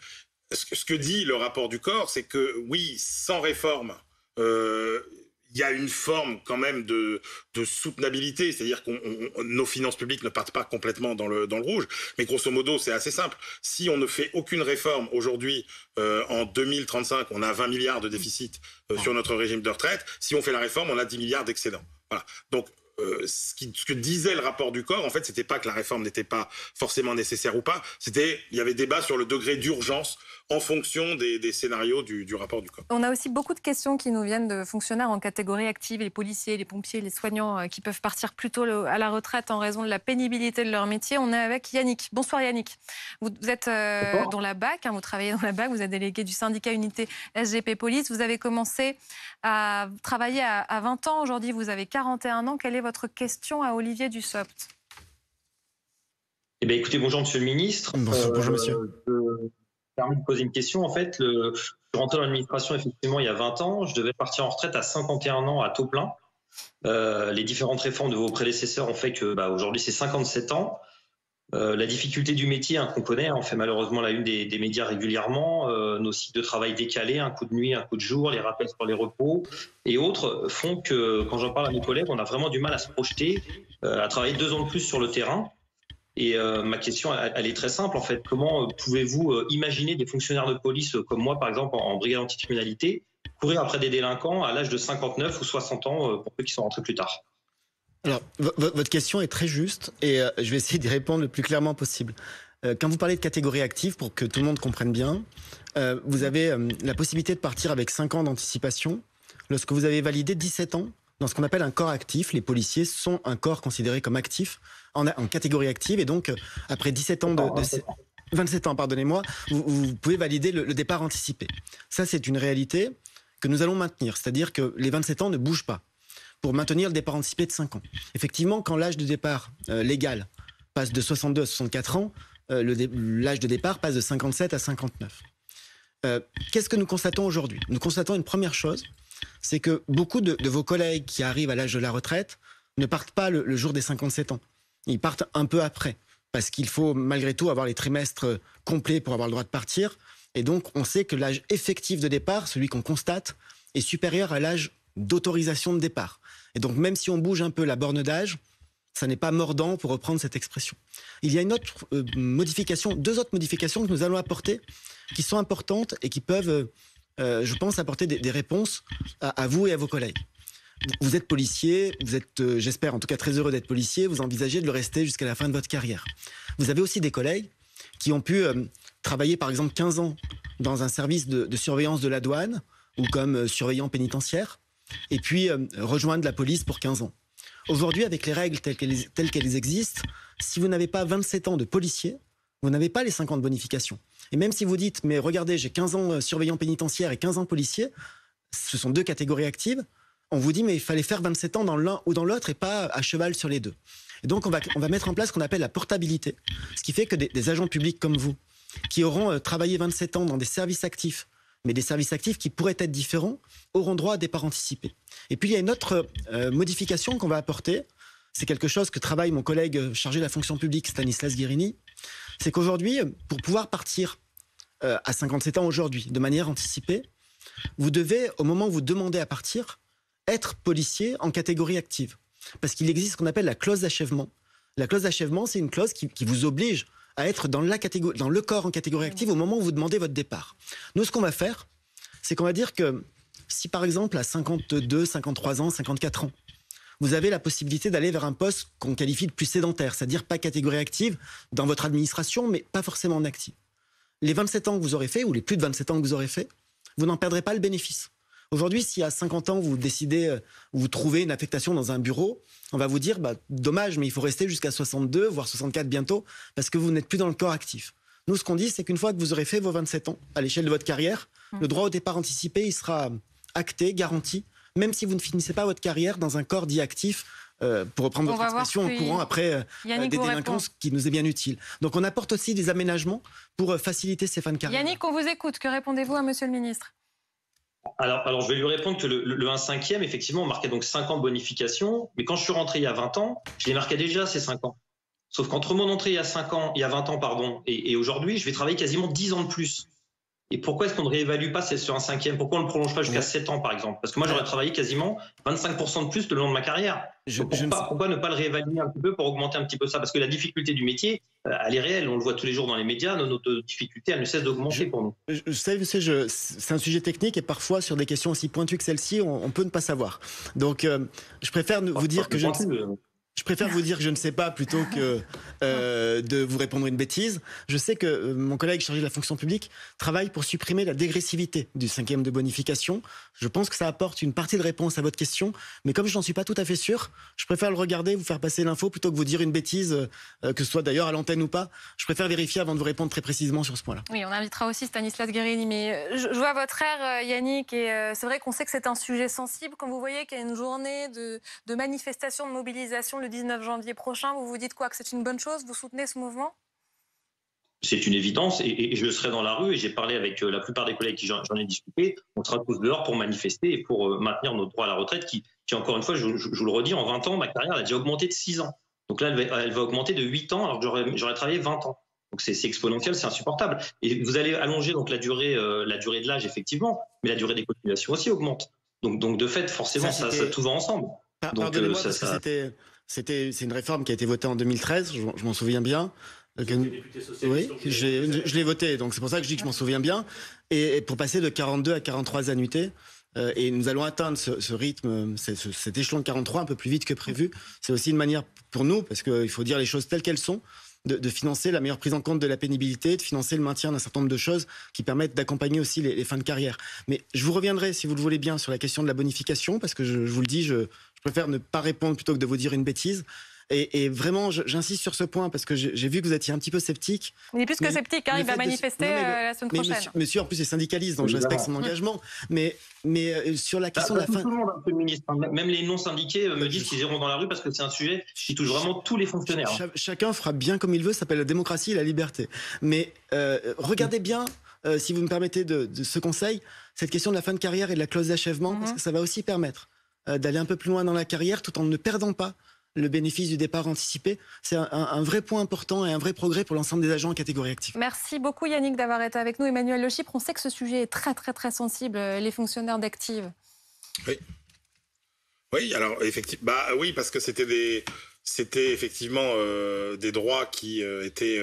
ce que dit le rapport du corps, c'est que oui, sans réforme, il y a une forme quand même de soutenabilité, c'est-à-dire que nos finances publiques ne partent pas complètement dans le rouge, mais grosso modo c'est assez simple. Si on ne fait aucune réforme aujourd'hui, en 2035, on a 20 milliards de déficit sur notre régime de retraite. Si on fait la réforme, on a 10 milliards d'excédent. Voilà. Donc ce que disait le rapport du corps, en fait, c'était pas que la réforme n'était pas forcément nécessaire ou pas, il y avait débat sur le degré d'urgence en fonction des scénarios du rapport du corps. On a aussi beaucoup de questions qui nous viennent de fonctionnaires en catégorie active, les policiers, les pompiers, les soignants qui peuvent partir plus tôt à la retraite en raison de la pénibilité de leur métier. On est avec Yannick. Bonsoir Yannick. Vous êtes dans la BAC, vous travaillez dans la BAC, vous êtes délégué du syndicat Unité SGP Police. Vous avez commencé à travailler à 20 ans. Aujourd'hui, vous avez 41 ans. Quelle est votre question à Olivier Dussopt? Eh bien, écoutez, bonjour Monsieur le Ministre. Bonjour Monsieur. Permis de poser une question. En fait, je suis rentré dans l'administration effectivement il y a 20 ans. Je devais partir en retraite à 51 ans à taux plein. Les différentes réformes de vos prédécesseurs ont fait que aujourd'hui c'est 57 ans. La difficulté du métier, qu'on connaît, on fait malheureusement la une des médias régulièrement, nos cycles de travail décalés, un coup de nuit, un coup de jour, les rappels sur les repos et autres font que, quand j'en parle à mes collègues, on a vraiment du mal à se projeter, à travailler 2 ans de plus sur le terrain. Et ma question, elle est très simple en fait. Comment pouvez-vous imaginer des fonctionnaires de police comme moi, par exemple, en brigade anticriminalité, courir après des délinquants à l'âge de 59 ou 60 ans pour ceux qui sont rentrés plus tard? Alors, votre question est très juste et je vais essayer d'y répondre le plus clairement possible. Quand vous parlez de catégorie active, pour que tout le monde comprenne bien, vous avez la possibilité de partir avec 5 ans d'anticipation lorsque vous avez validé 17 ans dans ce qu'on appelle un corps actif. Les policiers sont un corps considéré comme actif en catégorie active et donc après 17 ans 27 ans, pardonnez-moi, vous pouvez valider le départ anticipé. Ça, c'est une réalité que nous allons maintenir, c'est-à-dire que les 27 ans ne bougent pas pour maintenir le départ anticipé de 5 ans. Effectivement, quand l'âge de départ légal passe de 62 à 64 ans, l'âge de départ passe de 57 à 59. Qu'est-ce que nous constatons aujourd'hui? Nous constatons une première chose, c'est que beaucoup de vos collègues qui arrivent à l'âge de la retraite ne partent pas le jour des 57 ans. Ils partent un peu après, parce qu'il faut malgré tout avoir les trimestres complets pour avoir le droit de partir. Et donc, on sait que l'âge effectif de départ, celui qu'on constate, est supérieur à l'âge d'autorisation de départ. Et donc, même si on bouge un peu la borne d'âge, ça n'est pas mordant pour reprendre cette expression. Il y a une autre modification, 2 autres modifications que nous allons apporter, qui sont importantes et qui peuvent, je pense, apporter des réponses à vous et à vos collègues. Vous êtes policier, vous êtes, j'espère en tout cas très heureux d'être policier, vous envisagez de le rester jusqu'à la fin de votre carrière. Vous avez aussi des collègues qui ont pu travailler par exemple 15 ans dans un service de surveillance de la douane ou comme surveillant pénitentiaire, et puis rejoindre la police pour 15 ans. Aujourd'hui, avec les règles telles qu'elles existent, si vous n'avez pas 27 ans de policier, vous n'avez pas les 5 ans de bonification. Et même si vous dites, mais regardez, j'ai 15 ans surveillant pénitentiaire et 15 ans policier, ce sont 2 catégories actives, on vous dit, mais il fallait faire 27 ans dans l'un ou dans l'autre et pas à cheval sur les 2. Et donc, on va mettre en place ce qu'on appelle la portabilité, ce qui fait que des agents publics comme vous, qui auront travaillé 27 ans dans des services actifs, mais des services actifs qui pourraient être différents, auront droit à départ anticipé. Et puis, il y a une autre modification qu'on va apporter. C'est quelque chose que travaille mon collègue chargé de la fonction publique, Stanislas Guérini. C'est qu'aujourd'hui, pour pouvoir partir à 57 ans aujourd'hui, de manière anticipée, vous devez, au moment où vous demandez à partir, être policier en catégorie active. Parce qu'il existe ce qu'on appelle la clause d'achèvement. La clause d'achèvement, c'est une clause qui vous oblige à être dans le corps en catégorie active au moment où vous demandez votre départ. Nous, ce qu'on va faire, c'est qu'on va dire que si par exemple à 52, 53 ans, 54 ans, vous avez la possibilité d'aller vers un poste qu'on qualifie de plus sédentaire, c'est-à-dire pas catégorie active dans votre administration, mais pas forcément en active. Les 27 ans que vous aurez fait, ou les plus de 27 ans que vous aurez fait, vous n'en perdrez pas le bénéfice. Aujourd'hui, si à 50 ans, vous décidez, vous trouvez une affectation dans un bureau, on va vous dire, dommage, mais il faut rester jusqu'à 62, voire 64 bientôt, parce que vous n'êtes plus dans le corps actif. Nous, ce qu'on dit, c'est qu'une fois que vous aurez fait vos 27 ans, à l'échelle de votre carrière, le droit au départ anticipé, il sera acté, garanti, même si vous ne finissez pas votre carrière dans un corps dit actif, pour reprendre votre expression, en courant après des délinquances qui nous est bien utile. Donc on apporte aussi des aménagements pour faciliter ces fins de carrière. Yannick, on vous écoute. Que répondez-vous à Monsieur le Ministre? Alors, je vais lui répondre que le 1/5e, effectivement, on marquait donc 5 ans de bonification. Mais quand je suis rentré il y a 20 ans, je les marquais déjà ces 5 ans. Sauf qu'entre mon entrée il y a 20 ans, et aujourd'hui, je vais travailler quasiment 10 ans de plus. Et pourquoi est-ce qu'on ne réévalue pas sur un 5e? Pourquoi on ne le prolonge pas jusqu'à 7 ans, par exemple? Parce que moi, j'aurais travaillé quasiment 25% de plus le long de ma carrière. Pourquoi ne pas le réévaluer un petit peu pour augmenter un petit peu ça? Parce que la difficulté du métier, elle est réelle. On le voit tous les jours dans les médias. Notre difficulté, elle ne cesse d'augmenter pour nous. C'est un sujet technique et parfois, sur des questions aussi pointues que celle-ci, on peut ne pas savoir. Donc, je préfère vous dire que je préfère vous dire que je ne sais pas plutôt que de vous répondre une bêtise. Je sais que mon collègue chargé de la fonction publique travaille pour supprimer la dégressivité du 5e de bonification. Je pense que ça apporte une partie de réponse à votre question, mais comme je n'en suis pas tout à fait sûr, je préfère le regarder, vous faire passer l'info plutôt que vous dire une bêtise, que ce soit d'ailleurs à l'antenne ou pas. Je préfère vérifier avant de vous répondre très précisément sur ce point-là. Oui, on invitera aussi Stanislas Guérini, mais je vois votre air, Yannick, et c'est vrai qu'on sait que c'est un sujet sensible. Quand vous voyez qu'il y a une journée de manifestation, de mobilisation le 19 janvier prochain, vous vous dites quoi? Que c'est une bonne chose? Vous soutenez ce mouvement? C'est une évidence et je serai dans la rue et j'ai parlé avec la plupart des collègues qui j'en ai discuté. On sera tous dehors pour manifester et pour maintenir notre droit à la retraite qui encore une fois, je vous le redis, en 20 ans, ma carrière a déjà augmenté de 6 ans. Donc là, elle va augmenter de 8 ans alors que j'aurais travaillé 20 ans. Donc c'est exponentiel, c'est insupportable. Et vous allez allonger donc la durée de l'âge, effectivement, mais la durée des cotisations aussi augmente. Donc de fait, forcément, ça tout va ensemble. Pardonnez-moi, parce que c'est une réforme qui a été votée en 2013, je m'en souviens bien. Oui, je l'ai voté, donc c'est pour ça que je dis que je m'en souviens bien. Et pour passer de 42 à 43 annuités, et nous allons atteindre ce rythme, cet échelon de 43 un peu plus vite que prévu. C'est aussi une manière pour nous, parce qu'il faut dire les choses telles qu'elles sont, de financer la meilleure prise en compte de la pénibilité, de financer le maintien d'un certain nombre de choses qui permettent d'accompagner aussi les fins de carrière. Mais je vous reviendrai, si vous le voulez bien, sur la question de la bonification, parce que je vous le dis, je préfère ne pas répondre plutôt que de vous dire une bêtise. Et vraiment, j'insiste sur ce point parce que j'ai vu que vous étiez un petit peu sceptique. Il est plus que sceptique, il va manifester la semaine prochaine. Monsieur, en plus, est syndicaliste, donc je respecte son engagement. Mais sur la question de la fin... Tout le monde, un peu ministre. Même les non-syndiqués me disent qu'ils iront dans la rue parce que c'est un sujet qui touche vraiment tous les fonctionnaires. Chacun fera bien comme il veut, ça s'appelle la démocratie et la liberté. Mais regardez bien, si vous me permettez de ce conseil, cette question de la fin de carrière et de la clause d'achèvement, parce que ça va aussi permettre d'aller un peu plus loin dans la carrière tout en ne perdant pas le bénéfice du départ anticipé. C'est un vrai point important et un vrai progrès pour l'ensemble des agents en catégorie active. Merci beaucoup Yannick d'avoir été avec nous. Emmanuel Le Chypre, on sait que ce sujet est très très très sensible, les fonctionnaires d'Active. Oui, alors effectivement, oui, parce que c'était effectivement des droits qui étaient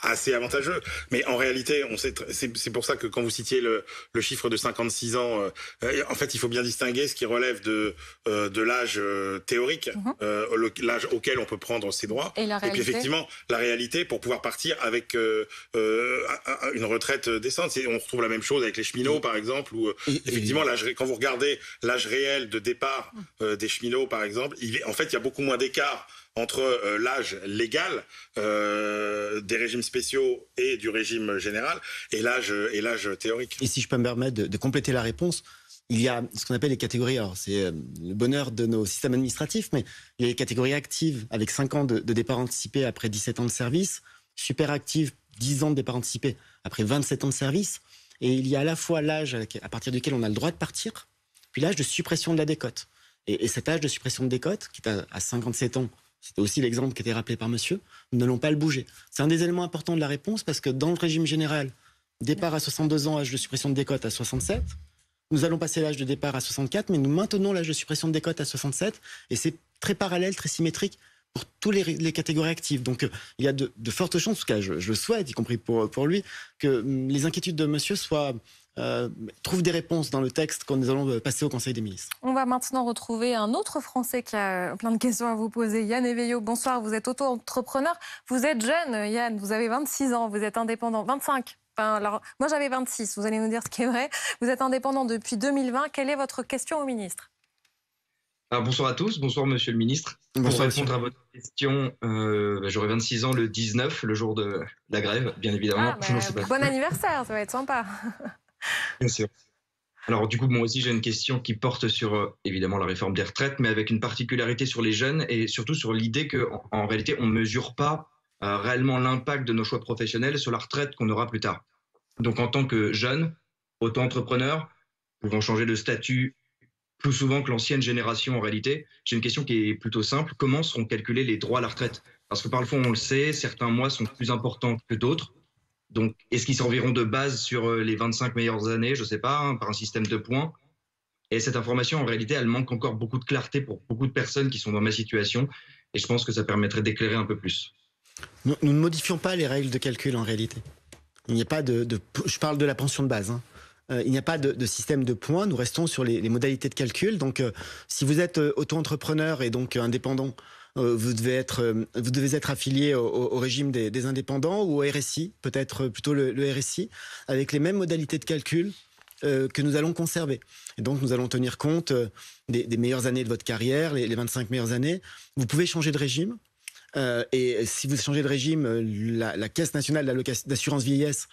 assez avantageux. Mais en réalité, c'est pour ça que quand vous citiez le chiffre de 56 ans, en fait, il faut bien distinguer ce qui relève de l'âge théorique, l'âge auquel on peut prendre ses droits. Et puis effectivement, la réalité pour pouvoir partir avec une retraite décente. On retrouve la même chose avec les cheminots, par exemple, où effectivement, quand vous regardez l'âge réel de départ des cheminots, par exemple, en fait, il y a beaucoup moins d'écart entre l'âge légal des régimes spéciaux et du régime général et l'âge théorique. Et si je peux me permettre de compléter la réponse, il y a ce qu'on appelle les catégories, alors c'est le bonheur de nos systèmes administratifs, mais il y a les catégories actives avec 5 ans de départ anticipé après 17 ans de service, super actives, 10 ans de départ anticipé après 27 ans de service, et il y a à la fois l'âge à partir duquel on a le droit de partir, puis l'âge de suppression de la décote. Et cet âge de suppression de décote, qui est à 57 ans, c'était aussi l'exemple qui était rappelé par monsieur, nous n'allons pas le bouger. C'est un des éléments importants de la réponse parce que dans le régime général, départ à 62 ans, âge de suppression de décote à 67, nous allons passer l'âge de départ à 64, mais nous maintenons l'âge de suppression de décote à 67 et c'est très parallèle, très symétrique pour tous les catégories actives. Donc il y a de fortes chances, en tout cas je le souhaite, y compris pour lui, que les inquiétudes de monsieur trouvent des réponses dans le texte quand nous allons passer au Conseil des ministres. On va maintenant retrouver un autre Français qui a plein de questions à vous poser. Yann Eveillot, bonsoir, vous êtes auto-entrepreneur. Vous êtes jeune, Yann, vous avez 26 ans, vous êtes indépendant, 25. Alors, moi j'avais 26, vous allez nous dire ce qui est vrai. Vous êtes indépendant depuis 2020. Quelle est votre question au ministre ? Alors, bonsoir à tous, bonsoir monsieur le ministre. Bonsoir, pour répondre à votre question, j'aurai 26 ans le 19, le jour de la grève, bien évidemment. Bon anniversaire, ça va être sympa. Bien sûr. Alors du coup, moi aussi j'ai une question qui porte sur évidemment la réforme des retraites, mais avec une particularité sur les jeunes et surtout sur l'idée qu'en réalité on ne mesure pas réellement l'impact de nos choix professionnels sur la retraite qu'on aura plus tard. Donc en tant que jeune, auto-entrepreneur, pouvant changer de statut plus souvent que l'ancienne génération en réalité, j'ai une question qui est plutôt simple. Comment seront calculés les droits à la retraite ? Parce que par le fond, on le sait, certains mois sont plus importants que d'autres. Donc, est-ce qu'ils serviront de base sur les 25 meilleures années, je ne sais pas, par un système de points ? Et cette information, en réalité, elle manque encore beaucoup de clarté pour beaucoup de personnes qui sont dans ma situation. Et je pense que ça permettrait d'éclairer un peu plus. Nous ne modifions pas les règles de calcul en réalité. Il n'y a pas je parle de la pension de base. Il n'y a pas de système de points. Nous restons sur les modalités de calcul. Donc, si vous êtes auto-entrepreneur et donc indépendant, vous devez être affilié au régime des indépendants ou au RSI, peut-être plutôt le RSI, avec les mêmes modalités de calcul que nous allons conserver. Et donc, nous allons tenir compte des meilleures années de votre carrière, les 25 meilleures années. Vous pouvez changer de régime. Et si vous changez de régime, la Caisse nationale d'assurance vieillesse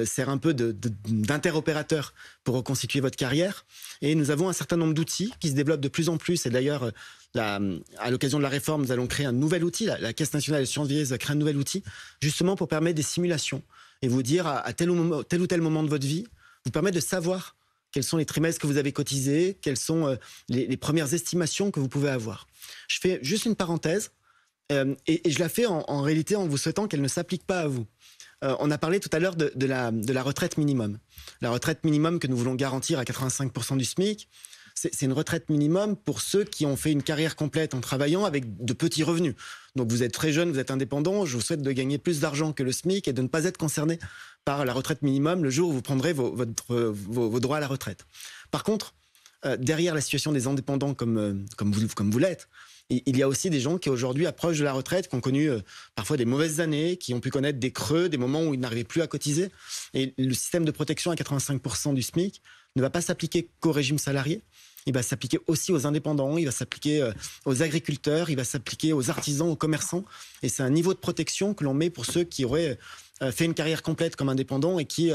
sert un peu d'interopérateur pour reconstituer votre carrière. Et nous avons un certain nombre d'outils qui se développent de plus en plus. Et d'ailleurs, à l'occasion de la réforme, nous allons créer un nouvel outil. La Caisse nationale d'assurance vieillesse va créer un nouvel outil, justement pour permettre des simulations et vous dire à tel ou tel moment de votre vie, vous permettre de savoir quels sont les trimestres que vous avez cotisés, quelles sont les premières estimations que vous pouvez avoir. Je fais juste une parenthèse et je la fais en réalité en vous souhaitant qu'elle ne s'applique pas à vous. On a parlé tout à l'heure de la retraite minimum. La retraite minimum que nous voulons garantir à 85% du SMIC, c'est une retraite minimum pour ceux qui ont fait une carrière complète en travaillant avec de petits revenus. Donc vous êtes très jeune, vous êtes indépendant, je vous souhaite de gagner plus d'argent que le SMIC et de ne pas être concerné par la retraite minimum le jour où vous prendrez vos droits à la retraite. Par contre, derrière la situation des indépendants comme vous l'êtes, il y a aussi des gens qui aujourd'hui approchent de la retraite, qui ont connu parfois des mauvaises années, qui ont pu connaître des creux, des moments où ils n'arrivaient plus à cotiser. Et le système de protection à 85% du SMIC ne va pas s'appliquer qu'au régime salarié. Il va s'appliquer aussi aux indépendants, il va s'appliquer aux agriculteurs, il va s'appliquer aux artisans, aux commerçants. Et c'est un niveau de protection que l'on met pour ceux qui auraient fait une carrière complète comme indépendants et qui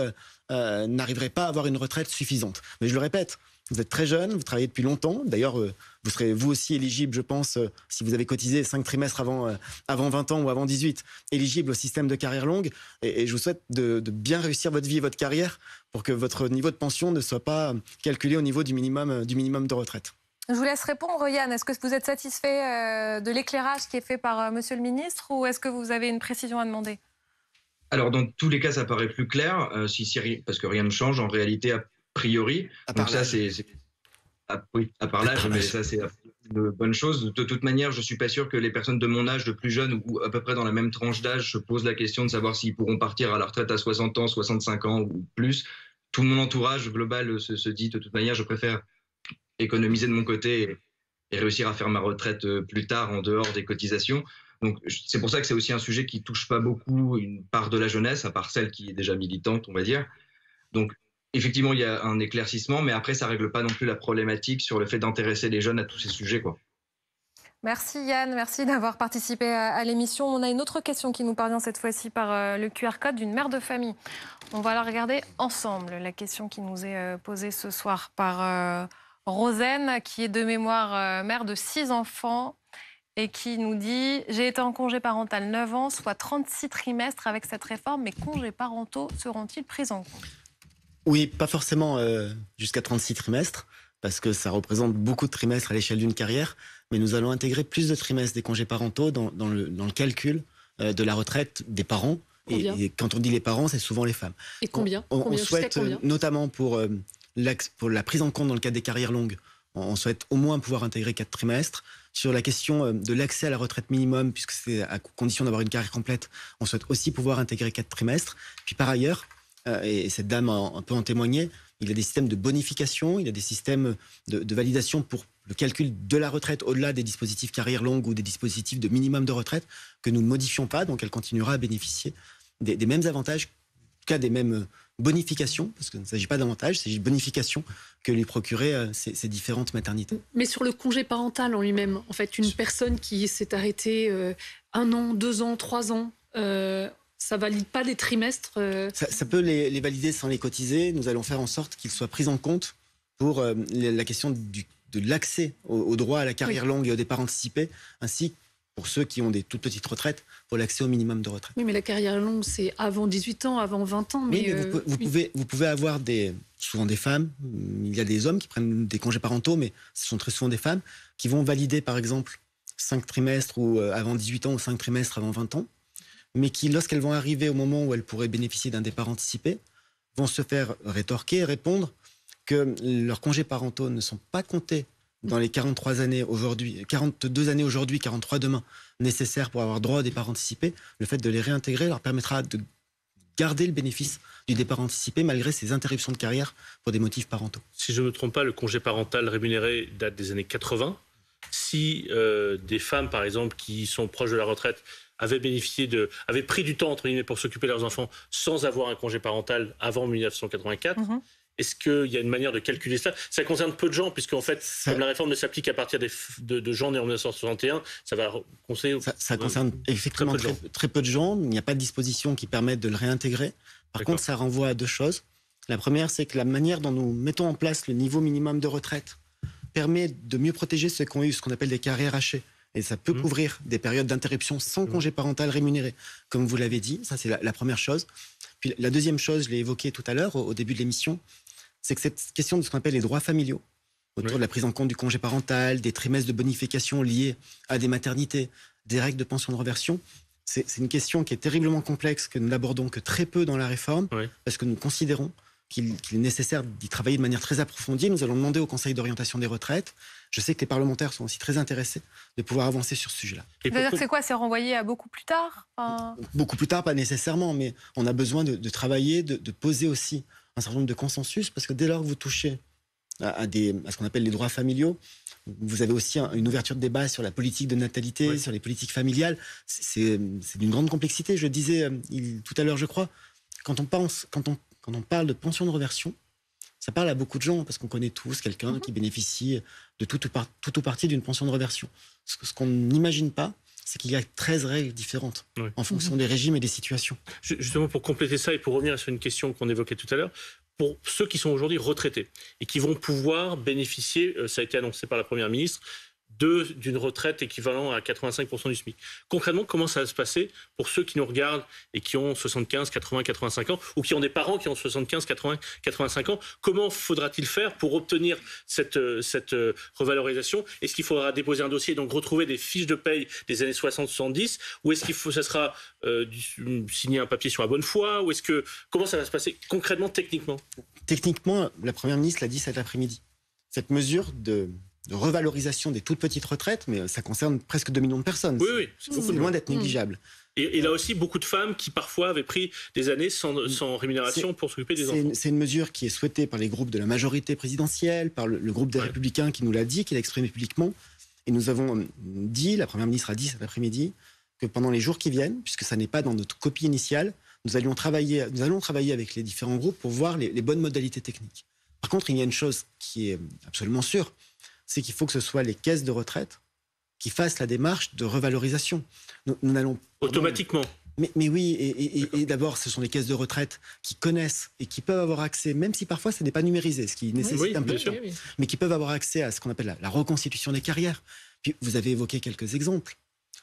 n'arriveraient pas à avoir une retraite suffisante. Mais je le répète, vous êtes très jeune, vous travaillez depuis longtemps. D'ailleurs, vous serez vous aussi éligible, je pense, si vous avez cotisé 5 trimestres avant 20 ans ou avant 18, éligible au système de carrière longue. Et je vous souhaite de bien réussir votre vie et votre carrière pour que votre niveau de pension ne soit pas calculé au niveau du minimum de retraite. Je vous laisse répondre, Yann. Est-ce que vous êtes satisfait de l'éclairage qui est fait par Monsieur le ministre ou est-ce que vous avez une précision à demander ? Alors, dans tous les cas, ça paraît plus clair, parce que rien ne change en réalité a priori. Donc ça, oui, à part l'âge, mais ça, c'est une bonne chose. De toute manière, je ne suis pas sûr que les personnes de mon âge, de plus jeunes ou à peu près dans la même tranche d'âge se posent la question de savoir s'ils pourront partir à la retraite à 60 ans, 65 ans ou plus. Tout mon entourage global se dit de toute manière, je préfère économiser de mon côté et réussir à faire ma retraite plus tard en dehors des cotisations. Donc, c'est pour ça que c'est aussi un sujet qui ne touche pas beaucoup une part de la jeunesse, à part celle qui est déjà militante, on va dire. Donc, effectivement, il y a un éclaircissement, mais après, ça ne règle pas non plus la problématique sur le fait d'intéresser les jeunes à tous ces sujets, quoi. Merci Yann, merci d'avoir participé à l'émission. On a une autre question qui nous parvient cette fois-ci par le QR code d'une mère de famille. On va la regarder ensemble, la question qui nous est posée ce soir par Rosen, qui est de mémoire mère de 6 enfants et qui nous dit « J'ai été en congé parental 9 ans, soit 36 trimestres avec cette réforme. Mes congés parentaux seront-ils pris en compte ?» Oui, pas forcément jusqu'à 36 trimestres, parce que ça représente beaucoup de trimestres à l'échelle d'une carrière, mais nous allons intégrer plus de trimestres des congés parentaux dans le calcul de la retraite des parents. Et quand on dit les parents, c'est souvent les femmes. Et combien ? On souhaite, notamment pour la prise en compte dans le cadre des carrières longues, on souhaite au moins pouvoir intégrer 4 trimestres. Sur la question de l'accès à la retraite minimum, puisque c'est à condition d'avoir une carrière complète, on souhaite aussi pouvoir intégrer 4 trimestres. Puis par ailleurs, et cette dame un peu en témoignait, il y a des systèmes de bonification, il y a des systèmes de validation pour le calcul de la retraite au-delà des dispositifs carrière longue ou des dispositifs de minimum de retraite que nous ne modifions pas, donc elle continuera à bénéficier des mêmes avantages, en tout cas des mêmes bonifications, parce qu'il ne s'agit pas d'avantages, il s'agit de bonifications que lui procuraient ces différentes maternités. Mais sur le congé parental en lui-même, en fait, une personne qui s'est arrêtée 1 an, 2 ans, 3 ans, ça ne valide pas des trimestres Ça peut les valider sans les cotiser. Nous allons faire en sorte qu'ils soient pris en compte pour la question de l'accès au droit à la carrière longue et au départ anticipé, ainsi que pour ceux qui ont des toutes petites retraites, pour l'accès au minimum de retraite. Oui, mais la carrière longue, c'est avant 18 ans, avant 20 ans. Mais vous pouvez avoir souvent des femmes, il y a des hommes qui prennent des congés parentaux, mais ce sont très souvent des femmes qui vont valider, par exemple, 5 trimestres ou avant 18 ans ou 5 trimestres avant 20 ans, mais qui, lorsqu'elles vont arriver au moment où elles pourraient bénéficier d'un départ anticipé, vont se faire rétorquer et répondre que leurs congés parentaux ne sont pas comptés dans les 42 années aujourd'hui, 43 demain, nécessaires pour avoir droit au départ anticipé. Le fait de les réintégrer leur permettra de garder le bénéfice du départ anticipé malgré ces interruptions de carrière pour des motifs parentaux. Si je ne me trompe pas, le congé parental rémunéré date des années 80. Si des femmes, par exemple, qui sont proches de la retraite, avaient pris du temps entre guillemets pour s'occuper de leurs enfants sans avoir un congé parental avant 1984, est-ce qu'il y a une manière de calculer ça ? Ça concerne peu de gens, puisqu'en fait, comme la réforme ne s'applique à partir de gens nés en 1961, ça va conseiller... Ça concerne effectivement très peu de gens. Il n'y a pas de disposition qui permette de le réintégrer. Par contre, ça renvoie à 2 choses. La première, c'est que la manière dont nous mettons en place le niveau minimum de retraite permet de mieux protéger ceux qui ont eu ce qu'on appelle des carrières hachées. Et ça peut couvrir des périodes d'interruption sans congé parental rémunéré, comme vous l'avez dit. Ça, c'est la première chose. Puis la deuxième chose, je l'ai évoqué tout à l'heure, au début de l'émission, c'est que cette question de ce qu'on appelle les droits familiaux autour de la prise en compte du congé parental, des trimestres de bonification liés à des maternités, des règles de pension de réversion. C'est une question qui est terriblement complexe, que nous n'abordons que très peu dans la réforme, parce que nous considérons qu'il est nécessaire d'y travailler de manière très approfondie. Nous allons demander au Conseil d'orientation des retraites. Je sais que les parlementaires sont aussi très intéressés de pouvoir avancer sur ce sujet-là. C'est-à-dire que c'est quoi? C'est renvoyé à beaucoup plus tard? Beaucoup plus tard, pas nécessairement, mais on a besoin de travailler, de poser aussi un certain nombre de consensus, parce que dès lors que vous touchez à ce qu'on appelle les droits familiaux, vous avez aussi une ouverture de débat sur la politique de natalité, sur les politiques familiales. C'est d'une grande complexité. Je disais tout à l'heure, je crois, quand on parle de pension de réversion, ça parle à beaucoup de gens, parce qu'on connaît tous quelqu'un qui bénéficie de tout ou partie d'une pension de réversion. Ce qu'on n'imagine pas, c'est qu'il y a 13 règles différentes en fonction des régimes et des situations. Justement, pour compléter ça et pour revenir sur une question qu'on évoquait tout à l'heure, pour ceux qui sont aujourd'hui retraités et qui vont pouvoir bénéficier, ça a été annoncé par la Première ministre, d'une retraite équivalent à 85% du SMIC. Concrètement, comment ça va se passer pour ceux qui nous regardent et qui ont 75, 80, 85 ans, ou qui ont des parents qui ont 75, 80, 85 ans? Comment faudra-t-il faire pour obtenir cette revalorisation? Est-ce qu'il faudra déposer un dossier et donc retrouver des fiches de paye des années 60-70? Ou est-ce qu'il ça sera signer un papier sur la bonne foi? Ou comment ça va se passer concrètement, techniquement? Techniquement, la Première ministre l'a dit cet après-midi. Cette mesure de revalorisation des toutes petites retraites, mais ça concerne presque 2 millions de personnes. Oui, c'est loin d'être négligeable. Et là aussi, beaucoup de femmes qui parfois avaient pris des années sans rémunération pour s'occuper des enfants. C'est une mesure qui est souhaitée par les groupes de la majorité présidentielle, par le groupe des Républicains qui nous l'a dit, qui l'a exprimé publiquement. Et nous avons dit, la Première ministre a dit cet après-midi, que pendant les jours qui viennent, puisque ça n'est pas dans notre copie initiale, nous allons travailler avec les différents groupes pour voir les bonnes modalités techniques. Par contre, il y a une chose qui est absolument sûre, c'est qu'il faut que ce soit les caisses de retraite qui fassent la démarche de revalorisation. Nous n'allons... Automatiquement. Mais oui, et d'abord, ce sont les caisses de retraite qui connaissent et qui peuvent avoir accès, même si parfois ce n'est pas numérisé, ce qui nécessite un peu de temps, mais qui peuvent avoir accès à ce qu'on appelle la reconstitution des carrières. Puis vous avez évoqué quelques exemples.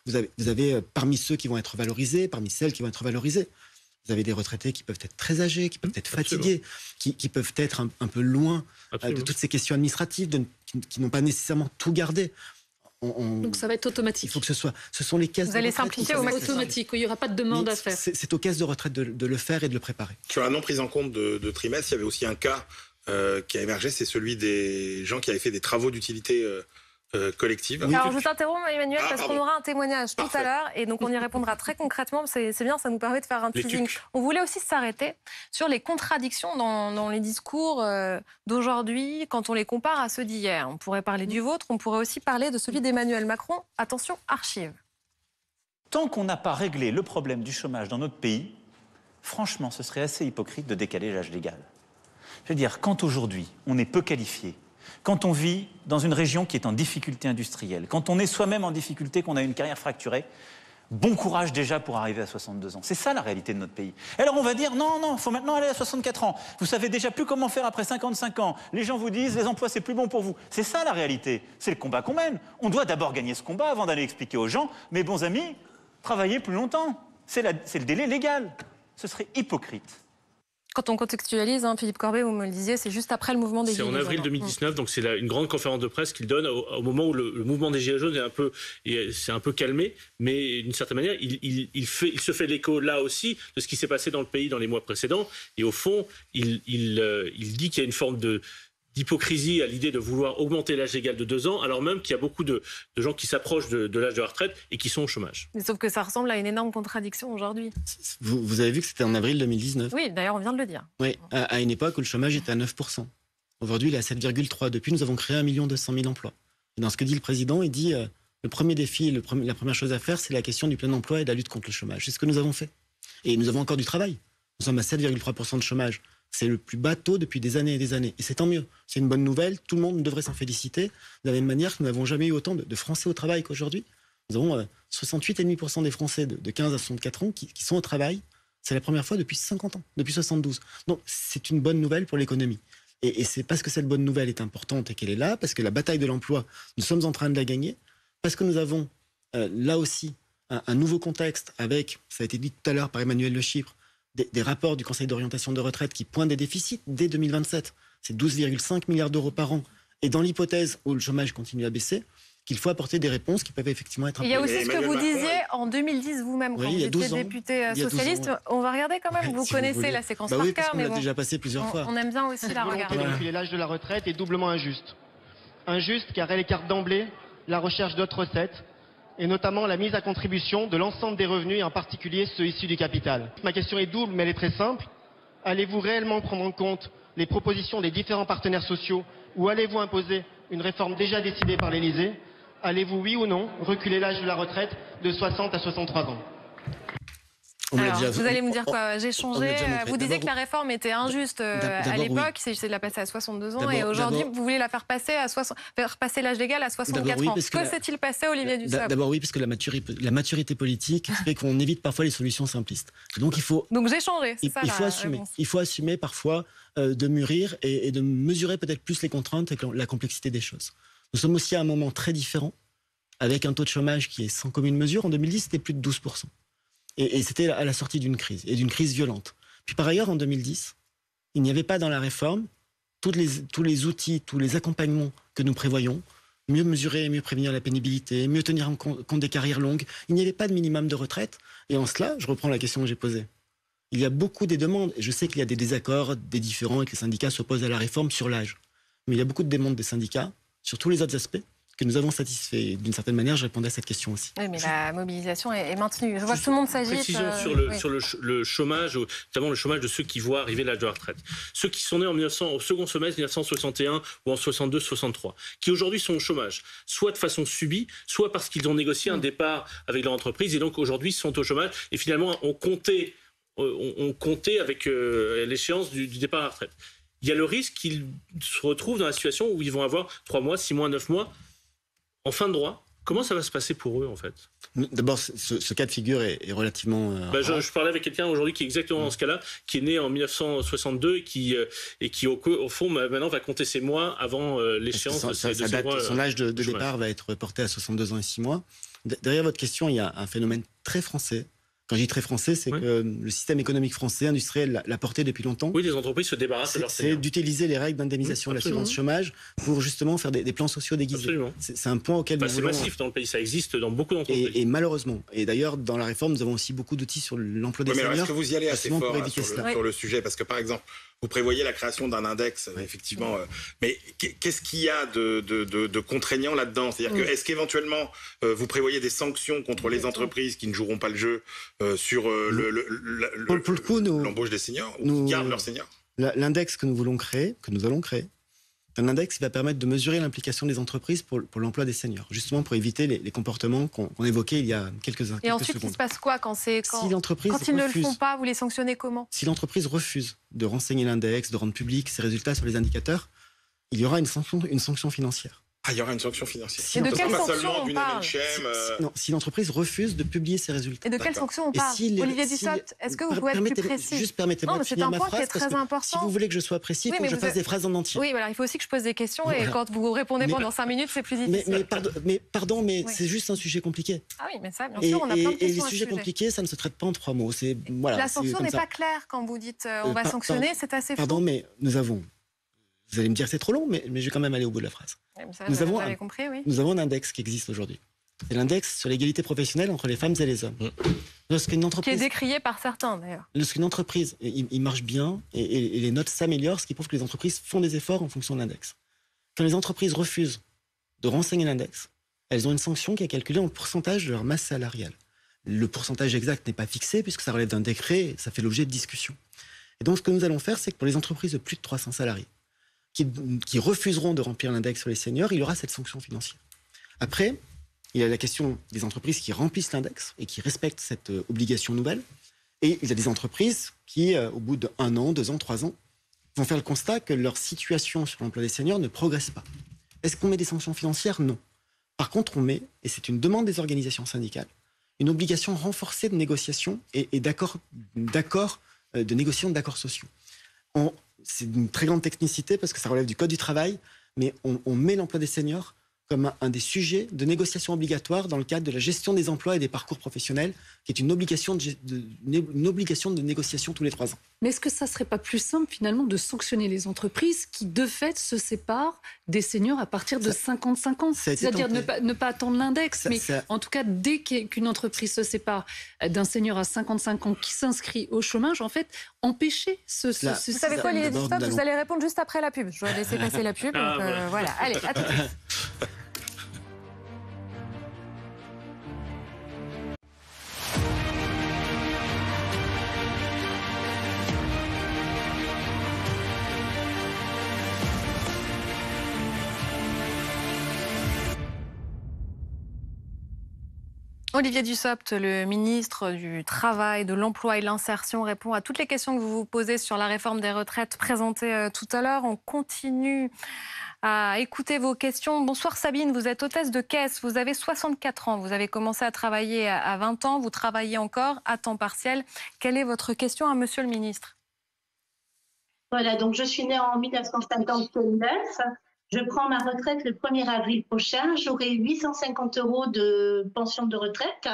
Vous avez parmi ceux qui vont être valorisés, parmi celles qui vont être valorisées, vous avez des retraités qui peuvent être très âgés, qui peuvent être fatigués, qui peuvent être un peu loin de toutes ces questions administratives, qui n'ont pas nécessairement tout gardé. Donc ça va être automatique. Il faut que ce sont les caisses de retraite. Vous allez simplifier au maximum. Automatique, il n'y aura pas de demande à faire. C'est aux caisses de retraite de le faire et de le préparer. Sur la non prise en compte de trimestre, il y avait aussi un cas qui a émergé, c'est celui des gens qui avaient fait des travaux d'utilité collective. Alors je t'interromps Emmanuel parce qu'on aura un témoignage tout à l'heure et donc on y répondra très concrètement. C'est bien, ça nous permet de faire un teasing. On voulait aussi s'arrêter sur les contradictions dans les discours d'aujourd'hui quand on les compare à ceux d'hier. On pourrait parler du vôtre, on pourrait aussi parler de celui d'Emmanuel Macron. Attention, archive. Tant qu'on n'a pas réglé le problème du chômage dans notre pays, franchement, ce serait assez hypocrite de décaler l'âge légal. Je veux dire, quand aujourd'hui on est peu qualifié, quand on vit dans une région qui est en difficulté industrielle, quand on est soi-même en difficulté, qu'on a une carrière fracturée, bon courage déjà pour arriver à 62 ans. C'est ça la réalité de notre pays. Et alors on va dire non, il faut maintenant aller à 64 ans. Vous savez déjà plus comment faire après 55 ans. Les gens vous disent les emplois c'est plus bon pour vous. C'est ça la réalité. C'est le combat qu'on mène. On doit d'abord gagner ce combat avant d'aller expliquer aux gens, mes bons amis, travaillez plus longtemps. C'est le délai légal. Ce serait hypocrite. Quand on contextualise, Philippe Corbet, vous me le disiez, c'est juste après le mouvement des Gilets jaunes. C'est en avril 2019, donc c'est une grande conférence de presse qu'il donne au moment où le mouvement des Gilets jaunes s'est un peu calmé, mais d'une certaine manière, il se fait l'écho là aussi de ce qui s'est passé dans le pays dans les mois précédents, et au fond, il dit qu'il y a une forme d'hypocrisie à l'idée de vouloir augmenter l'âge légal de 2 ans, alors même qu'il y a beaucoup de gens qui s'approchent de l'âge de la retraite et qui sont au chômage. Mais sauf que ça ressemble à une énorme contradiction aujourd'hui. Vous avez vu que c'était en avril 2019. Oui, d'ailleurs, on vient de le dire. Oui, à une époque où le chômage était à 9%. Aujourd'hui, il est à 7,3%. Depuis, nous avons créé 1 200 000 emplois. Et dans ce que dit le président, il dit le premier défi, la première chose à faire, c'est la question du plein emploi et de la lutte contre le chômage. C'est ce que nous avons fait. Et nous avons encore du travail. Nous sommes à 7,3% de chômage. C'est le plus bas taux depuis des années et des années. Et c'est tant mieux. C'est une bonne nouvelle. Tout le monde devrait s'en féliciter. De la même manière que nous n'avons jamais eu autant de Français au travail qu'aujourd'hui. Nous avons 68,5% des Français de 15 à 64 ans qui sont au travail. C'est la première fois depuis 50 ans, depuis 72. Donc c'est une bonne nouvelle pour l'économie. Et c'est parce que cette bonne nouvelle est importante et qu'elle est là, parce que la bataille de l'emploi, nous sommes en train de la gagner, parce que nous avons là aussi un nouveau contexte avec, ça a été dit tout à l'heure par Emmanuel Le Chypre, des rapports du Conseil d'orientation de retraite qui pointent des déficits dès 2027. C'est 12,5 milliards d'euros par an. Et dans l'hypothèse où le chômage continue à baisser, qu'il faut apporter des réponses qui peuvent effectivement être... Il y a aussi ce que vous disiez en 2010 vous-même, quand vous étiez député socialiste. On va regarder quand même, vous connaissez la séquence par cœur. Mais on l'a déjà passé plusieurs fois. On aime bien aussi la regarder. La volonté de l'âge de la retraite est doublement injuste. Injuste car elle écarte d'emblée la recherche d'autres recettes, et notamment la mise à contribution de l'ensemble des revenus, et en particulier ceux issus du capital. Ma question est double, mais elle est très simple. Allez-vous réellement prendre en compte les propositions des différents partenaires sociaux, ou allez-vous imposer une réforme déjà décidée par l'Élysée? Allez-vous, oui ou non, reculer l'âge de la retraite de 60 à 63 ans? Alors, vous allez me dire quoi? J'ai changé. Vous disiez que la réforme était injuste à l'époque, il s'agissait de la passer à 62 ans, et aujourd'hui, vous voulez la faire passer faire passer l'âge légal à 64 ans. Que s'est-il passé, Olivier Dussopt? D'abord oui, parce que la maturité politique fait qu'on évite parfois les solutions simplistes. Donc j'ai changé, c'est ça il faut assumer parfois de mûrir et de mesurer peut-être plus les contraintes et la complexité des choses. Nous sommes aussi à un moment très différent, avec un taux de chômage qui est sans commune mesure. En 2010, c'était plus de 12%. Et c'était à la sortie d'une crise, et d'une crise violente. Puis par ailleurs, en 2010, il n'y avait pas dans la réforme tous les outils, tous les accompagnements que nous prévoyons, mieux mesurer, mieux prévenir la pénibilité, mieux tenir en compte des carrières longues. Il n'y avait pas de minimum de retraite. Et en cela, je reprends la question que j'ai posée. Il y a beaucoup des demandes, et je sais qu'il y a des désaccords, des différends, et que les syndicats s'opposent à la réforme sur l'âge. Mais il y a beaucoup de demandes des syndicats sur tous les autres aspects que nous avons satisfaits. D'une certaine manière, je répondais à cette question aussi. Oui, mais la mobilisation est maintenue. Je vois que tout le monde s'agite. Précision sur le chômage, notamment le chômage de ceux qui voient arriver l'âge de la retraite. Ceux qui sont nés au second semestre 1961 ou en 62-63, qui aujourd'hui sont au chômage, soit de façon subie, soit parce qu'ils ont négocié un départ avec leur entreprise et donc aujourd'hui sont au chômage. Et finalement, on comptait avec l'échéance du départ à la retraite. Il y a le risque qu'ils se retrouvent dans la situation où ils vont avoir 3 mois, 6 mois, 9 mois en fin de droit. Comment ça va se passer pour eux, en fait? D'abord, ce cas de figure est relativement... je parlais avec quelqu'un aujourd'hui qui est exactement dans ce cas-là, qui est né en 1962 et qui au fond, maintenant, va compter ses mois avant l'échéance de ses droits. Son âge de départ va être porté à 62 ans et 6 mois. Derrière votre question, il y a un phénomène très français. Quand je dis très français, c'est que le système économique français, industriel, l'a porté depuis longtemps. Oui, les entreprises se débarrassent de leurs seniors. C'est d'utiliser les règles d'indemnisation de l'assurance chômage pour justement faire des plans sociaux déguisés. Absolument. C'est un point auquel nous voulons... C'est massif dans le pays, ça existe dans beaucoup d'entreprises. Et malheureusement. Et d'ailleurs, dans la réforme, nous avons aussi beaucoup d'outils sur l'emploi des seniors. Est-ce que vous y allez assez fort sur le sujet? Parce que par exemple, vous prévoyez la création d'un index, effectivement. Mais qu'est-ce qu'il y a de contraignant là-dedans? C'est-à-dire que est-ce qu'éventuellement vous prévoyez des sanctions contre les entreprises qui ne joueront pas le jeu sur l'embauche des seniors ou qui gardent leurs seniors? L'index que nous allons créer, un index qui va permettre de mesurer l'implication des entreprises pour l'emploi des seniors, justement pour éviter les comportements qu'on évoquait il y a quelques secondes. Et ensuite, il se passe quoi quand ils ne le font pas? Vous les sanctionnez comment? Si l'entreprise refuse de renseigner l'index, de rendre public ses résultats sur les indicateurs, il y aura une sanction financière. Ah, il y aura une sanction financière. Et de quelle sanction on parle? Si l'entreprise refuse de publier ses résultats. Et de quelle sanction on parle? Olivier Dussopt, est-ce que vous pouvez être plus précis? Juste permettez-moi de finir ma phrase. C'est un point qui est très important. Si vous voulez que je sois précis, il faut que je fasse des phrases en entier. Oui, voilà, il faut aussi que je pose des questions et quand vous répondez pendant 5 minutes, c'est plus difficile. Pardon, mais c'est juste un sujet compliqué. Ah oui, mais ça, bien sûr, on a plein de questions. Et les sujets compliqués, ça ne se traite pas en 3 mots. La sanction n'est pas claire quand vous dites on va sanctionner, c'est assez flou. Pardon, mais nous avons... Vous allez me dire que c'est trop long, mais je vais quand même aller au bout de la phrase. Nous avons un index qui existe aujourd'hui. C'est l'index sur l'égalité professionnelle entre les femmes et les hommes. Qui est décrié par certains, d'ailleurs. Lorsqu'une entreprise, il marche bien et les notes s'améliorent, ce qui prouve que les entreprises font des efforts en fonction de l'index. Quand les entreprises refusent de renseigner l'index, elles ont une sanction qui est calculée en pourcentage de leur masse salariale. Le pourcentage exact n'est pas fixé puisque ça relève d'un décret et ça fait l'objet de discussions. Et donc, ce que nous allons faire, c'est que pour les entreprises de plus de 300 salariés, qui refuseront de remplir l'index sur les seniors, il y aura cette sanction financière. Après, il y a la question des entreprises qui remplissent l'index et qui respectent cette obligation nouvelle. Et il y a des entreprises qui, au bout d'1 an, 2 ans, 3 ans, vont faire le constat que leur situation sur l'emploi des seniors ne progresse pas. Est-ce qu'on met des sanctions financières? Non. Par contre, on met, et c'est une demande des organisations syndicales, une obligation renforcée de négociation et de négociation d'accords sociaux. C'est d'une très grande technicité parce que ça relève du Code du travail, mais on met l'emploi des seniors comme un des sujets de négociation obligatoire dans le cadre de la gestion des emplois et des parcours professionnels, qui est une obligation de négociation tous les 3 ans. Mais est-ce que ça ne serait pas plus simple finalement de sanctionner les entreprises qui de fait se séparent des seniors à partir de 55 ans? C'est-à-dire ne pas attendre l'index, mais en tout cas dès qu'une entreprise se sépare d'un senior à 55 ans qui s'inscrit au chômage, en fait, empêcher Vous savez quoi, Lily Stop, vous allez répondre juste après la pub. Je vais laisser passer la pub. Donc, voilà, allez, à tout de suite. Olivier Dussopt, le ministre du Travail, de l'Emploi et de l'Insertion, répond à toutes les questions que vous vous posez sur la réforme des retraites présentée tout à l'heure. On continue à écouter vos questions. Bonsoir Sabine, vous êtes hôtesse de caisse, vous avez 64 ans, vous avez commencé à travailler à 20 ans, vous travaillez encore à temps partiel. Quelle est votre question à monsieur le ministre? Voilà, donc je suis née en 1959. Je prends ma retraite le 1er avril prochain. J'aurai 850 € de pension de retraite.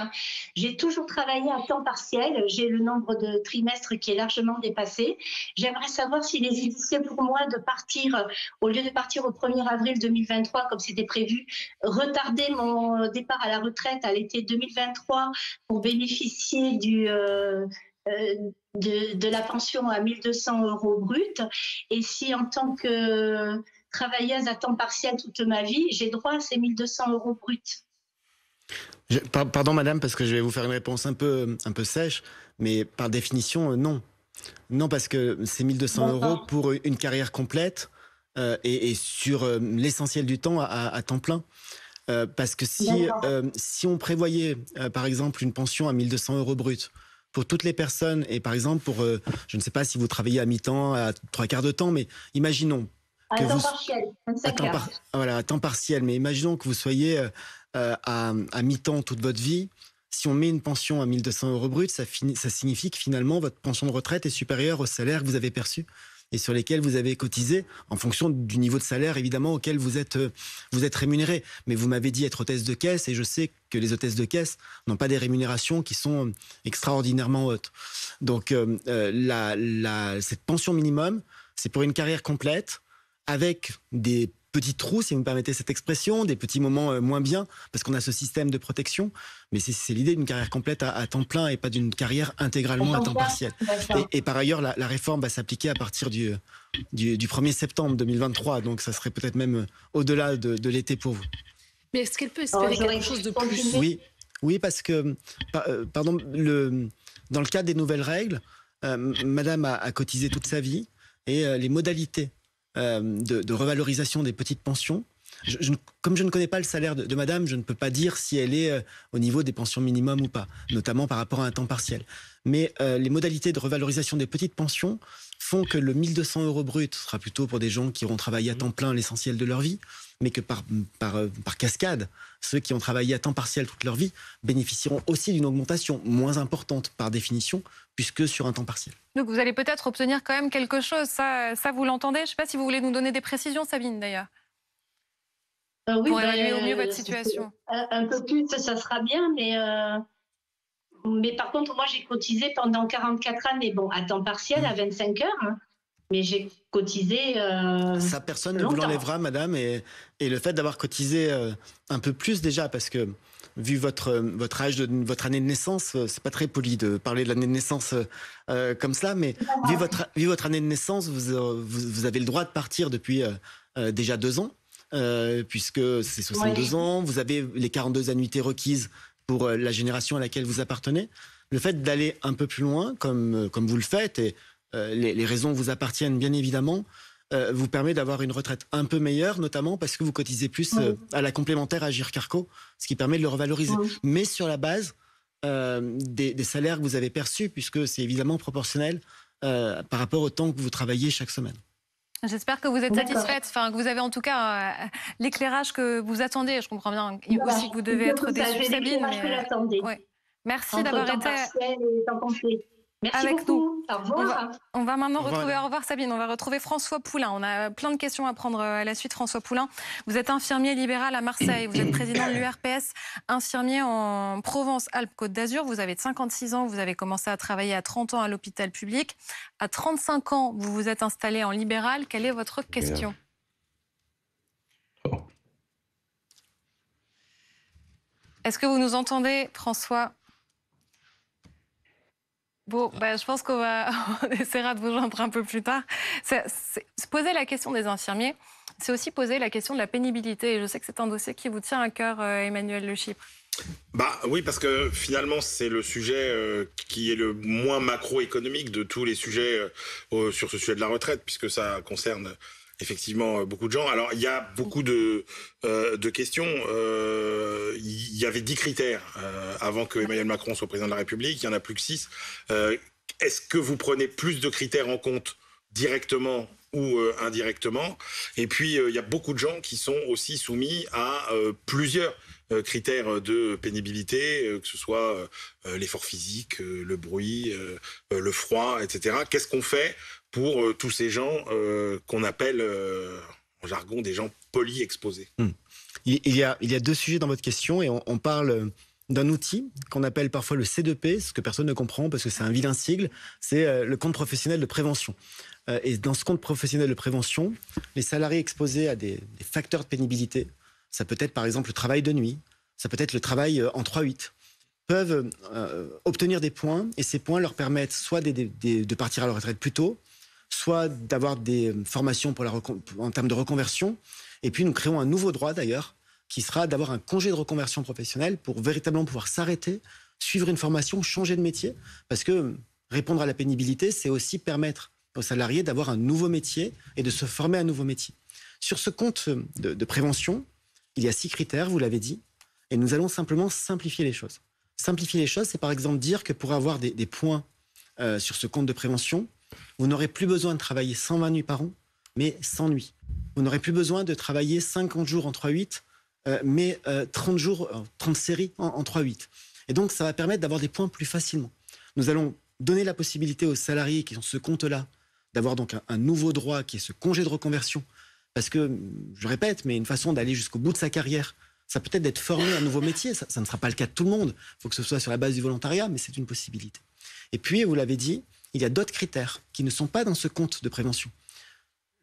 J'ai toujours travaillé à temps partiel. J'ai le nombre de trimestres qui est largement dépassé. J'aimerais savoir s'il est judicieux pour moi de partir, au lieu de partir au 1er avril 2023, comme c'était prévu, retarder mon départ à la retraite à l'été 2023 pour bénéficier de la pension à 1 200 € brut. Et si en tant que travailleuse à temps partiel toute ma vie, j'ai droit à ces 1 200 € bruts. Pardon madame, parce que je vais vous faire une réponse un peu sèche, mais par définition, non. Non, parce que c'est 1 200 € pour une carrière complète et sur l'essentiel du temps à temps plein. Parce que si on prévoyait, par exemple, une pension à 1 200 € brut pour toutes les personnes, et par exemple pour, je ne sais pas si vous travaillez à mi-temps, à 3/4 de temps, mais imaginons à temps partiel, 25 heures. Voilà, à temps partiel. Mais imaginons que vous soyez à mi-temps toute votre vie. Si on met une pension à 1 200 € brut, ça signifie que finalement, votre pension de retraite est supérieure au salaire que vous avez perçu et sur lesquels vous avez cotisé en fonction du niveau de salaire, évidemment, auquel vous êtes rémunéré. Mais vous m'avez dit être hôtesse de caisse et je sais que les hôtesses de caisse n'ont pas des rémunérations qui sont extraordinairement hautes. Donc, cette pension minimum, c'est pour une carrière complète, avec des petits trous, si vous me permettez cette expression, des petits moments moins bien, parce qu'on a ce système de protection. Mais c'est l'idée d'une carrière complète à temps plein et pas d'une carrière intégralement à temps partiel. Et par ailleurs, la réforme va s'appliquer à partir du 1er septembre 2023, donc ça serait peut-être même au-delà de l'été pour vous. Mais est-ce qu'elle peut espérer quelque chose de plus? Oui, parce que, dans le cadre des nouvelles règles, madame a cotisé toute sa vie et les modalités de revalorisation des petites pensions. Comme je ne connais pas le salaire de madame, je ne peux pas dire si elle est au niveau des pensions minimum ou pas, notamment par rapport à un temps partiel. Mais les modalités de revalorisation des petites pensions font que le 1 200 € brut sera plutôt pour des gens qui auront travaillé à temps plein l'essentiel de leur vie, mais que par cascade, ceux qui ont travaillé à temps partiel toute leur vie bénéficieront aussi d'une augmentation moins importante par définition, puisque sur un temps partiel. Donc vous allez peut-être obtenir quand même quelque chose, ça vous l'entendez? Je ne sais pas si vous voulez nous donner des précisions, Sabine, d'ailleurs. Oui, pour évaluer au mieux votre situation. Un peu plus, ça sera bien, mais par contre, moi, j'ai cotisé pendant 44 années, bon, à temps partiel, à 25 heures, hein, mais j'ai cotisé ça, personne ne vous l'enlèvera, madame, et le fait d'avoir cotisé un peu plus déjà, parce que vu votre âge, votre année de naissance, c'est pas très poli de parler de l'année de naissance comme cela, mais vu votre année de naissance, vous avez le droit de partir depuis déjà 2 ans. Puisque c'est 62 ans, vous avez les 42 annuités requises pour la génération à laquelle vous appartenez. Le fait d'aller un peu plus loin, comme vous le faites, et les raisons vous appartiennent bien évidemment, vous permet d'avoir une retraite un peu meilleure, notamment parce que vous cotisez plus à la complémentaire Agir Carco, ce qui permet de le revaloriser. Mais sur la base des salaires que vous avez perçus, puisque c'est évidemment proportionnel par rapport au temps que vous travaillez chaque semaine. J'espère que vous êtes satisfaite, enfin, que vous avez en tout cas l'éclairage que vous attendez. Je comprends bien aussi que vous devez être déçue, Sabine. Mais... Ouais. Merci d'avoir été... Merci beaucoup. Au revoir. On va maintenant retrouver, au revoir Sabine, on va retrouver François Poulain. On a plein de questions à prendre à la suite. François Poulain, vous êtes infirmier libéral à Marseille, vous êtes président de l'URPS, infirmier en Provence-Alpes-Côte d'Azur. Vous avez 56 ans, vous avez commencé à travailler à 30 ans à l'hôpital public. À 35 ans, vous vous êtes installé en libéral. Quelle est votre question ? Est-ce que vous nous entendez, François ? Bon, je pense qu'on essaiera de vous joindre un peu plus tard. Se poser la question des infirmiers, c'est aussi poser la question de la pénibilité. Et je sais que c'est un dossier qui vous tient à cœur, Emmanuel Le Chypre. Oui, parce que finalement, c'est le sujet qui est le moins macroéconomique de tous les sujets sur ce sujet de la retraite, puisque ça concerne effectivement beaucoup de gens. Alors, il y a beaucoup de questions. Il y avait 10 critères avant que Emmanuel Macron soit président de la République. Il n'y en a plus que 6. Est-ce que vous prenez plus de critères en compte directement ou indirectement? Et puis, il y a beaucoup de gens qui sont aussi soumis à plusieurs critères de pénibilité, que ce soit l'effort physique, le bruit, le froid, etc. Qu'est-ce qu'on fait pour tous ces gens qu'on appelle, en jargon, des gens polyexposés? Il y a 2 sujets dans votre question et on parle d'un outil qu'on appelle parfois le C2P, ce que personne ne comprend parce que c'est un vilain sigle, c'est le compte professionnel de prévention. Et dans ce compte professionnel de prévention, les salariés exposés à des facteurs de pénibilité, ça peut être par exemple le travail de nuit, ça peut être le travail en 3-8, peuvent obtenir des points et ces points leur permettent soit de partir à la retraite plus tôt, soit d'avoir des formations en termes de reconversion. Et puis nous créons un nouveau droit d'ailleurs, qui sera d'avoir un congé de reconversion professionnelle pour véritablement pouvoir s'arrêter, suivre une formation, changer de métier. Parce que répondre à la pénibilité, c'est aussi permettre aux salariés d'avoir un nouveau métier et de se former à un nouveau métier. Sur ce compte de prévention, il y a 6 critères, vous l'avez dit, et nous allons simplement simplifier les choses. Simplifier les choses, c'est par exemple dire que pour avoir des points sur ce compte de prévention, vous n'aurez plus besoin de travailler 120 nuits par an, mais 100 nuits. Vous n'aurez plus besoin de travailler 50 jours en 3-8, mais 30 séries en 3-8. Et donc, ça va permettre d'avoir des points plus facilement. Nous allons donner la possibilité aux salariés qui ont ce compte-là d'avoir donc un nouveau droit qui est ce congé de reconversion. Parce que, je répète, mais une façon d'aller jusqu'au bout de sa carrière, ça peut être d'être formé à un nouveau métier. Ça ne sera pas le cas de tout le monde. Il faut que ce soit sur la base du volontariat, mais c'est une possibilité. Et puis, vous l'avez dit, il y a d'autres critères qui ne sont pas dans ce compte de prévention.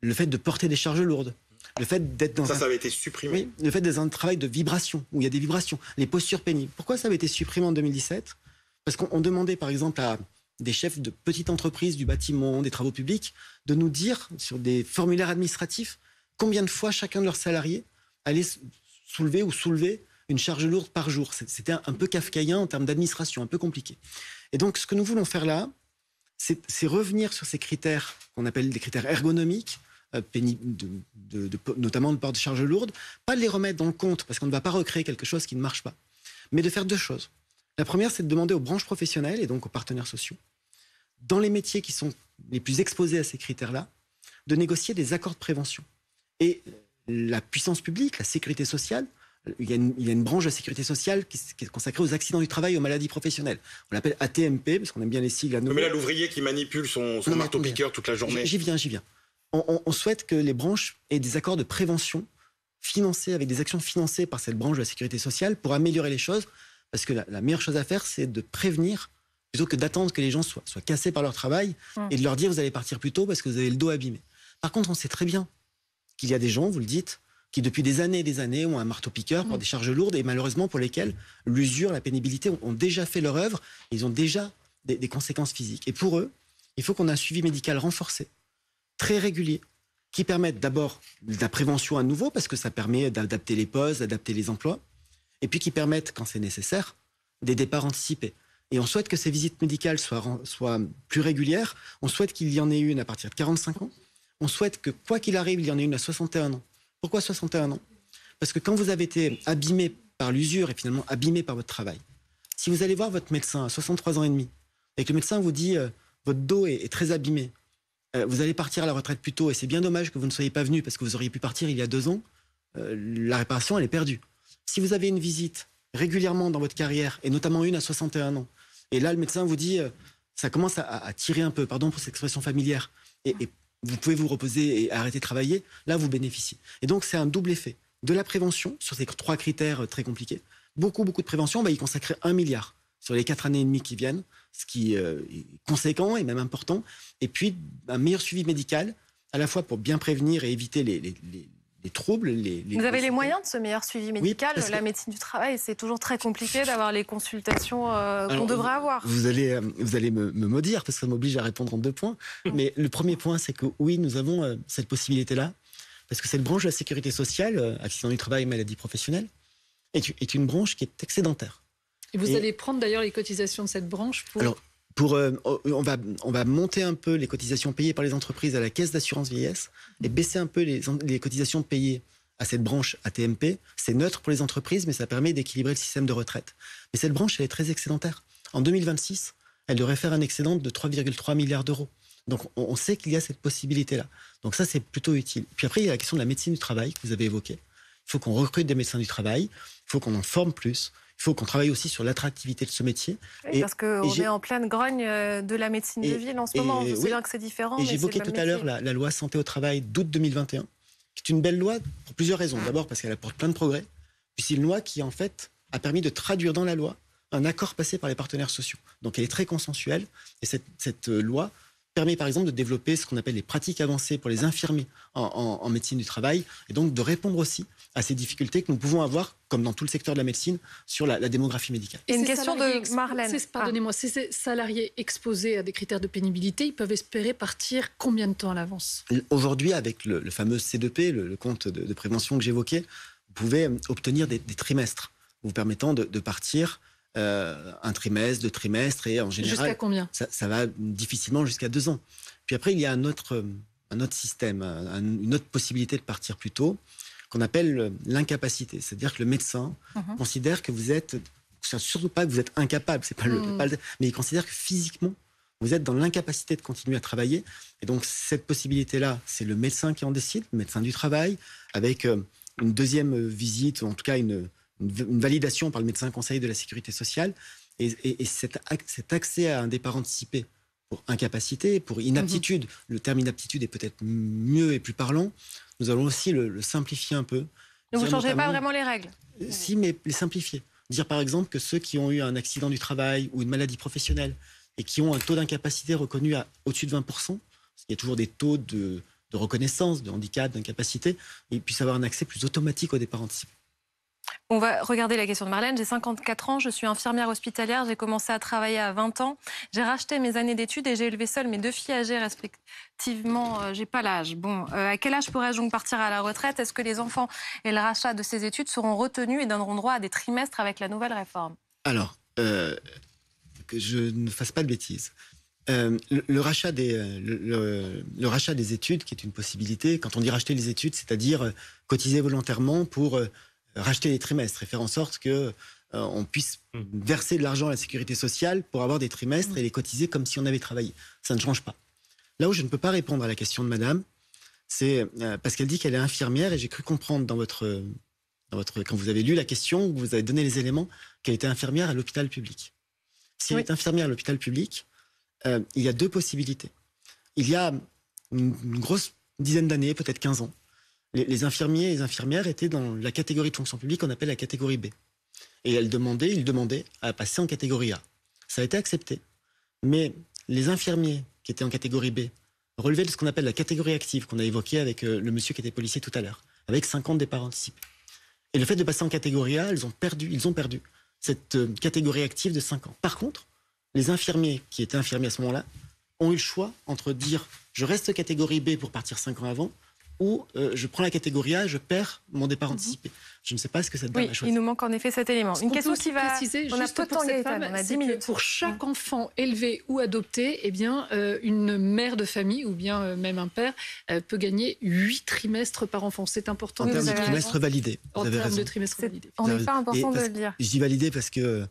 Le fait de porter des charges lourdes, le fait d'être dans ça avait été supprimé. Oui, le fait d'être dans un travail de vibration, où il y a des vibrations, les postures pénibles. Pourquoi ça avait été supprimé en 2017 ? Parce qu'on demandait par exemple à des chefs de petites entreprises du bâtiment, des travaux publics, de nous dire sur des formulaires administratifs combien de fois chacun de leurs salariés allait soulever une charge lourde par jour. C'était un peu kafkaïen en termes d'administration, un peu compliqué. Et donc ce que nous voulons faire là, c'est revenir sur ces critères qu'on appelle des critères ergonomiques, notamment de port de charges lourdes, pas de les remettre dans le compte parce qu'on ne va pas recréer quelque chose qui ne marche pas, mais de faire 2 choses. La première, c'est de demander aux branches professionnelles et donc aux partenaires sociaux, dans les métiers qui sont les plus exposés à ces critères-là, de négocier des accords de prévention. Et la puissance publique, la sécurité sociale, il y a une branche de la sécurité sociale qui est consacrée aux accidents du travail et aux maladies professionnelles. On l'appelle ATMP, parce qu'on aime bien les sigles à nouveau. Mais là, l'ouvrier qui manipule son marteau-piqueur toute la journée. J'y viens. On souhaite que les branches aient des accords de prévention financés, avec des actions financées par cette branche de la sécurité sociale pour améliorer les choses. Parce que la meilleure chose à faire, c'est de prévenir plutôt que d'attendre que les gens soient cassés par leur travail et de leur dire vous allez partir plus tôt parce que vous avez le dos abîmé. Par contre, on sait très bien qu'il y a des gens, vous le dites, qui depuis des années et des années ont un marteau-piqueur pour des charges lourdes et malheureusement pour lesquelles l'usure, la pénibilité ont déjà fait leur œuvre. Ils ont déjà des conséquences physiques. Et pour eux, il faut qu'on ait un suivi médical renforcé, très régulier, qui permette d'abord de la prévention à nouveau, parce que ça permet d'adapter les postes, d'adapter les emplois, et puis qui permette, quand c'est nécessaire, des départs anticipés. Et on souhaite que ces visites médicales soient plus régulières. On souhaite qu'il y en ait une à partir de 45 ans. On souhaite que, quoi qu'il arrive, il y en ait une à 61 ans. Pourquoi 61 ans ? Parce que quand vous avez été abîmé par l'usure et finalement abîmé par votre travail, si vous allez voir votre médecin à 63 ans et demi, et que le médecin vous dit votre dos est très abîmé, vous allez partir à la retraite plus tôt et c'est bien dommage que vous ne soyez pas venu parce que vous auriez pu partir il y a 2 ans, la réparation elle est perdue. Si vous avez une visite régulièrement dans votre carrière et notamment une à 61 ans, et là le médecin vous dit ça commence à tirer un peu, pardon pour cette expression familière, et vous pouvez vous reposer et arrêter de travailler, là vous bénéficiez. Et donc c'est un double effet. De la prévention, sur ces 3 critères très compliqués, beaucoup de prévention, on va y consacrer 1 milliard sur les 4 années et demie qui viennent, ce qui est conséquent et même important, et puis un meilleur suivi médical, à la fois pour bien prévenir et éviter les troubles. Vous avez les moyens de ce meilleur suivi médical? Oui, la médecine du travail, c'est toujours très compliqué d'avoir les consultations qu'on devrait avoir. Vous allez me maudire parce que ça m'oblige à répondre en 2 points. Mais le premier point, c'est que oui, nous avons cette possibilité-là, parce que cette branche de la sécurité sociale, accident du travail et maladie professionnelle, est une branche qui est excédentaire. Et vous allez prendre d'ailleurs les cotisations de cette branche pour... Alors, on va monter un peu les cotisations payées par les entreprises à la caisse d'assurance vieillesse et baisser un peu les cotisations payées à cette branche AT-MP. C'est neutre pour les entreprises, mais ça permet d'équilibrer le système de retraite. Mais cette branche, elle est très excédentaire. En 2026, elle devrait faire un excédent de 3,3 milliards d'euros. Donc on sait qu'il y a cette possibilité-là. Donc ça, c'est plutôt utile. Puis après, il y a la question de la médecine du travail que vous avez évoquée. Il faut qu'on recrute des médecins du travail, il faut qu'on en forme plus. Il faut qu'on travaille aussi sur l'attractivité de ce métier. Oui, parce qu'on est en pleine grogne de la médecine de ville en ce moment. Je sais bien que c'est différent. Et j'évoquais tout à l'heure la loi Santé au travail d'août 2021, qui est une belle loi pour plusieurs raisons. D'abord parce qu'elle apporte plein de progrès. Puis c'est une loi qui, en fait, a permis de traduire dans la loi un accord passé par les partenaires sociaux. Donc elle est très consensuelle. Et cette loi permet par exemple de développer ce qu'on appelle les pratiques avancées pour les infirmiers en médecine du travail, et donc de répondre aussi à ces difficultés que nous pouvons avoir, comme dans tout le secteur de la médecine, sur la démographie médicale. Et une question de Marlène. Pardonnez-moi, ces salariés exposés à des critères de pénibilité, ils peuvent espérer partir combien de temps à l'avance? Aujourd'hui, avec le fameux C2P, le compte de prévention que j'évoquais, vous pouvez obtenir des trimestres vous permettant de partir un trimestre, 2 trimestres, et en général... Jusqu'à combien? Ça va difficilement jusqu'à 2 ans. Puis après, il y a un autre système, une autre possibilité de partir plus tôt, qu'on appelle l'incapacité. C'est-à-dire que le médecin considère que vous êtes... Surtout pas que vous êtes incapable, c'est pas mais il considère que physiquement, vous êtes dans l'incapacité de continuer à travailler. Et donc, cette possibilité-là, c'est le médecin qui en décide, le médecin du travail, avec une deuxième visite, ou en tout cas une validation par le médecin conseil de la sécurité sociale, et cet accès à un départ anticipé pour incapacité, pour inaptitude, le terme inaptitude est peut-être mieux et plus parlant, nous allons aussi le simplifier un peu. Donc vous ne changez pas vraiment les règles? Si, mais les simplifier. Dire par exemple que ceux qui ont eu un accident du travail ou une maladie professionnelle et qui ont un taux d'incapacité reconnu à au-dessus de 20%, parce qu'il y a toujours des taux de reconnaissance, de handicap, d'incapacité, ils puissent avoir un accès plus automatique au départ anticipé. On va regarder la question de Marlène. J'ai 54 ans, je suis infirmière hospitalière, j'ai commencé à travailler à 20 ans. J'ai racheté mes années d'études et j'ai élevé seule mes 2 filles âgées respectivement. J'ai pas l'âge. Bon, à quel âge pourrais-je donc partir à la retraite? Est-ce que les enfants et le rachat de ces études seront retenus et donneront droit à des trimestres avec la nouvelle réforme? Alors, que je ne fasse pas de bêtises. Le rachat des études, qui est une possibilité, quand on dit racheter les études, c'est-à-dire cotiser volontairement pour racheter les trimestres et faire en sorte qu'on puisse verser de l'argent à la sécurité sociale pour avoir des trimestres et les cotiser comme si on avait travaillé. Ça ne change pas. Là où je ne peux pas répondre à la question de madame, c'est parce qu'elle dit qu'elle est infirmière, et j'ai cru comprendre quand vous avez lu la question, vous avez donné les éléments, qu'elle était infirmière à l'hôpital public. Si elle est infirmière à l'hôpital public, il y a 2 possibilités. Il y a une grosse dizaine d'années, peut-être 15 ans, les infirmiers et les infirmières étaient dans la catégorie de fonction publique qu'on appelle la catégorie B. Et ils demandaient à passer en catégorie A. Ça a été accepté. Mais les infirmiers qui étaient en catégorie B relevaient de ce qu'on appelle la catégorie active, qu'on a évoqué avec le monsieur qui était policier tout à l'heure, avec 50 départs anticipés. Et le fait de passer en catégorie A, ils ont perdu cette catégorie active de 5 ans. Par contre, les infirmiers qui étaient infirmiers à ce moment-là ont eu le choix entre dire je reste catégorie B pour partir 5 ans avant, ou je prends la catégorie A et je perds mon départ anticipé. Je ne sais pas ce que ça donne à choisir. Il nous manque en effet cet élément. Une question qui va préciser, on a juste peu de pour temps, cette Gaëtane, femme, on a 10 c'est minutes. que pour chaque enfant élevé ou adopté, eh bien, une mère de famille ou bien même un père peut gagner 8 trimestres par enfant. C'est important. En termes de trimestres validés. En termes de trimestres validés. On n'est pas important de le dire. Je dis validé parce que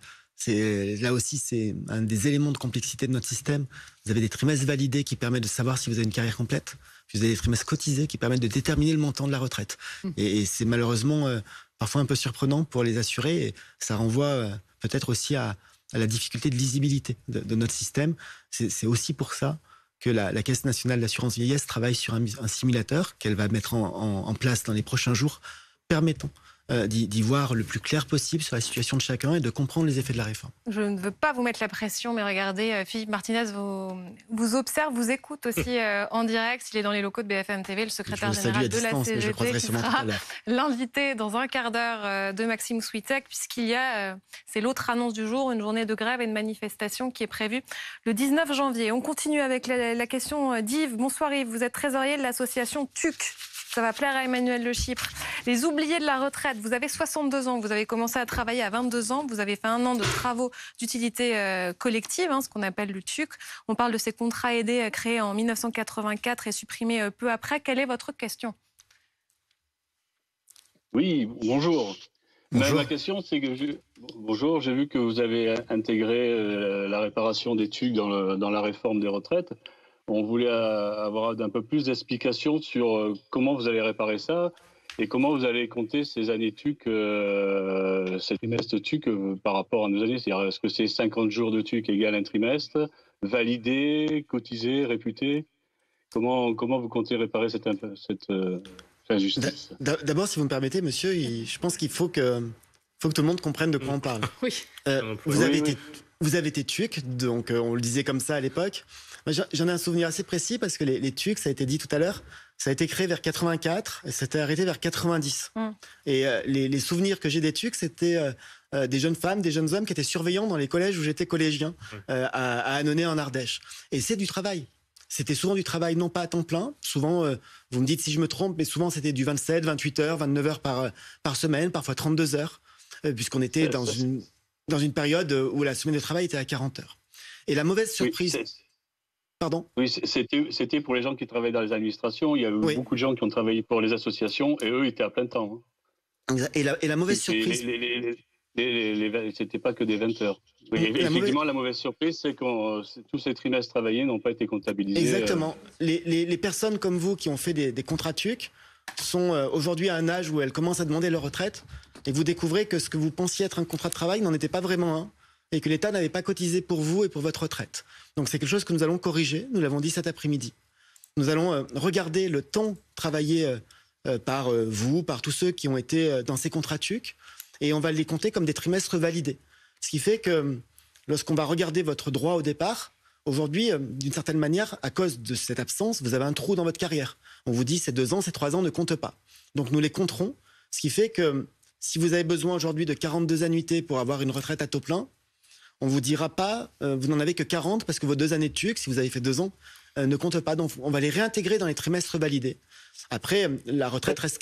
là aussi, c'est un des éléments de complexité de notre système. Vous avez des trimestres validés qui permettent de savoir si vous avez une carrière complète. Puis vous avez des trimestres cotisés qui permettent de déterminer le montant de la retraite. Et c'est malheureusement parfois un peu surprenant pour les assurés. Et ça renvoie peut-être aussi à la difficulté de lisibilité de notre système. C'est aussi pour ça que la Caisse nationale d'assurance vieillesse travaille sur un simulateur qu'elle va mettre en place dans les prochains jours, permettant d'y voir le plus clair possible sur la situation de chacun et de comprendre les effets de la réforme. Je ne veux pas vous mettre la pression, mais regardez, Philippe Martinez vous observe, vous écoute aussi en direct. Il est dans les locaux de BFM TV, le secrétaire général de la CGT, qui sera l'invité dans un quart d'heure de Maxime Switek, puisqu'il y a, c'est l'autre annonce du jour, une journée de grève et de manifestation qui est prévue le 19 janvier. On continue avec la question d'Yves. Bonsoir Yves, vous êtes trésorier de l'association TUC. Ça va plaire à Emmanuel Le Chypre. Les oubliés de la retraite, vous avez 62 ans, vous avez commencé à travailler à 22 ans, vous avez fait 1 an de travaux d'utilité collective, ce qu'on appelle le TUC. On parle de ces contrats aidés créés en 1984 et supprimés peu après. Quelle est votre question ? Oui, bonjour. Ma question, c'est que bonjour, j'ai vu que vous avez intégré la réparation des TUC dans la réforme des retraites. On voulait avoir un peu plus d'explications sur comment vous allez réparer ça et comment vous allez compter ces années TUC, ces trimestres TUC par rapport à nos années. C'est-à-dire, est-ce que c'est 50 jours de TUC égale un trimestre, validé, cotisé, réputé ? Comment vous comptez réparer cette injustice ? D'abord, si vous me permettez, monsieur, je pense qu'il faut que tout le monde comprenne de quoi on parle. Oui. Vous avez été TUC, donc on le disait comme ça à l'époque. J'en ai un souvenir assez précis parce que les TUC, ça a été dit tout à l'heure, ça a été créé vers 84 et ça a été arrêté vers 90. Et les souvenirs que j'ai des TUC, c'était des jeunes femmes, des jeunes hommes qui étaient surveillants dans les collèges où j'étais collégien, à Annonay en Ardèche. Et c'est du travail. C'était souvent du travail, non pas à temps plein. Souvent, vous me dites si je me trompe, mais souvent c'était du 27, 28 heures, 29 heures par semaine, parfois 32 heures, puisqu'on était dans une période où la semaine de travail était à 40 heures. Et la mauvaise surprise... Pardon ? Oui, c'était pour les gens qui travaillaient dans les administrations. Il y avait beaucoup de gens qui ont travaillé pour les associations et eux étaient à plein temps. Et la mauvaise surprise... C'était pas que des 20 heures. Oui, effectivement, la mauvaise surprise, c'est que tous ces trimestres travaillés n'ont pas été comptabilisés. Exactement. Les personnes comme vous qui ont fait des contrats TUC sont aujourd'hui à un âge où elles commencent à demander leur retraite et vous découvrez que ce que vous pensiez être un contrat de travail n'en était pas vraiment un et que l'État n'avait pas cotisé pour vous et pour votre retraite. Donc c'est quelque chose que nous allons corriger, nous l'avons dit cet après-midi. Nous allons regarder le temps travaillé par vous, par tous ceux qui ont été dans ces contrats TUC, et on va les compter comme des trimestres validés. Ce qui fait que lorsqu'on va regarder votre droit au départ, aujourd'hui, d'une certaine manière, à cause de cette absence, vous avez un trou dans votre carrière. On vous dit ces 2 ans, ces 3 ans ne comptent pas. Donc nous les compterons, ce qui fait que si vous avez besoin aujourd'hui de 42 annuités pour avoir une retraite à taux plein, on ne vous dira pas, vous n'en avez que 40 parce que vos 2 années de TUC, si vous avez fait 2 ans, ne comptent pas. Donc on va les réintégrer dans les trimestres validés. Après, la retraite reste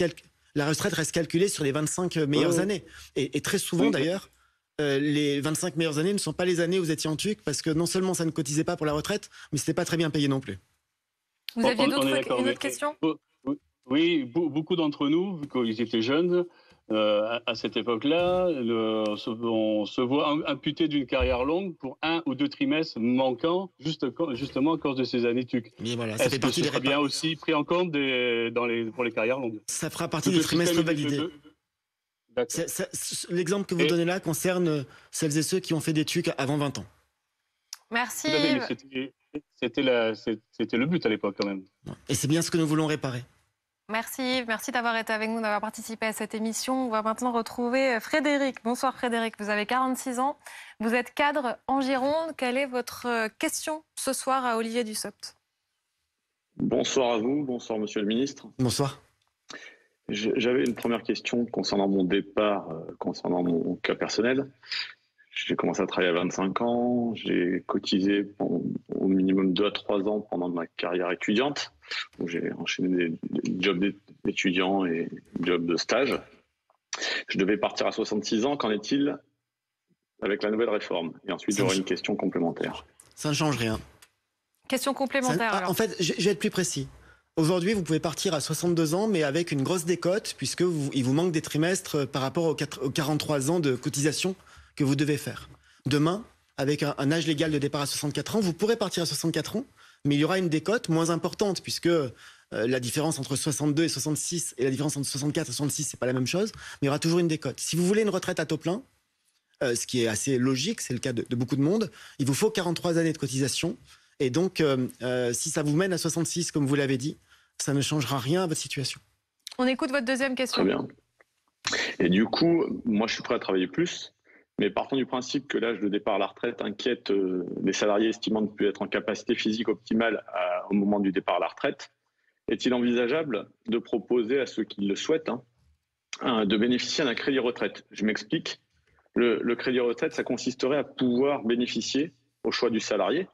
calculée sur les 25 meilleures années. Et très souvent d'ailleurs, les 25 meilleures années ne sont pas les années où vous étiez en TUC parce que non seulement ça ne cotisait pas pour la retraite, mais ce n'était pas très bien payé non plus. Vous aviez une autre question ? Oui, beaucoup d'entre nous, vu qu'ils étaient jeunes, à cette époque-là, on se voit amputé d'une carrière longue pour 1 ou 2 trimestres manquants, justement à cause de ces années TUC. Voilà, ça fait partie des bien aussi pris en compte pour les carrières longues. Ça fera partie des trimestres validés. L'exemple que vous donnez là concerne celles et ceux qui ont fait des TUC avant 20 ans. Merci. C'était le but à l'époque quand même. Et c'est bien ce que nous voulons réparer. Merci Yves, merci d'avoir été avec nous, d'avoir participé à cette émission. On va maintenant retrouver Frédéric. Bonsoir Frédéric, vous avez 46 ans, vous êtes cadre en Gironde. Quelle est votre question ce soir à Olivier Dussopt ? Bonsoir à vous, bonsoir Monsieur le Ministre. Bonsoir. J'avais une première question concernant mon départ, concernant mon cas personnel. J'ai commencé à travailler à 25 ans, j'ai cotisé au minimum 2 à 3 ans pendant ma carrière étudiante, où j'ai enchaîné des jobs d'étudiant et jobs de stage. Je devais partir à 66 ans, qu'en est-il avec la nouvelle réforme ? Et ensuite, j'aurai une question complémentaire. Ça ne change rien. Question complémentaire. En fait, je vais être plus précis. Aujourd'hui, vous pouvez partir à 62 ans, mais avec une grosse décote, puisqu'il vous manque des trimestres par rapport aux 43 ans de cotisation que vous devez faire. Demain, avec un âge légal de départ à 64 ans, vous pourrez partir à 64 ans, mais il y aura une décote moins importante, puisque la différence entre 62 et 66 et la différence entre 64 et 66, c'est pas la même chose, mais il y aura toujours une décote. Si vous voulez une retraite à taux plein, ce qui est assez logique, c'est le cas de beaucoup de monde. Il vous faut 43 années de cotisation. Et donc, si ça vous mène à 66, comme vous l'avez dit, ça ne changera rien à votre situation. On écoute votre deuxième question. Très bien. Et du coup, moi, je suis prêt à travailler plus. Mais partant du principe que l'âge de départ à la retraite inquiète les salariés estimant ne plus être en capacité physique optimale au moment du départ à la retraite, est-il envisageable de proposer à ceux qui le souhaitent de bénéficier d'un crédit retraite? Je m'explique. Le crédit retraite, ça consisterait à pouvoir bénéficier, au choix du salarié,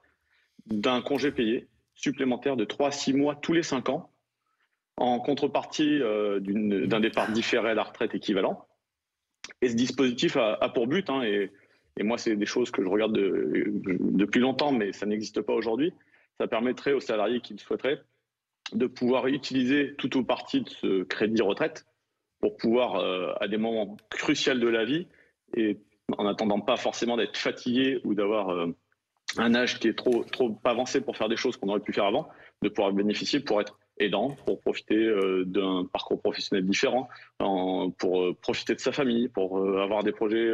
d'un congé payé supplémentaire de 3 à 6 mois tous les 5 ans, en contrepartie d'un départ différé à la retraite équivalent. Et ce dispositif a pour but, et moi c'est des choses que je regarde depuis longtemps, mais ça n'existe pas aujourd'hui, ça permettrait aux salariés qui le souhaiteraient de pouvoir utiliser tout ou partie de ce crédit retraite pour pouvoir, à des moments cruciaux de la vie, et en n'attendant pas forcément d'être fatigué ou d'avoir un âge qui est trop avancé pour faire des choses qu'on aurait pu faire avant, de pouvoir bénéficier pour être aidant, pour profiter d'un parcours professionnel différent, pour profiter de sa famille, pour avoir des projets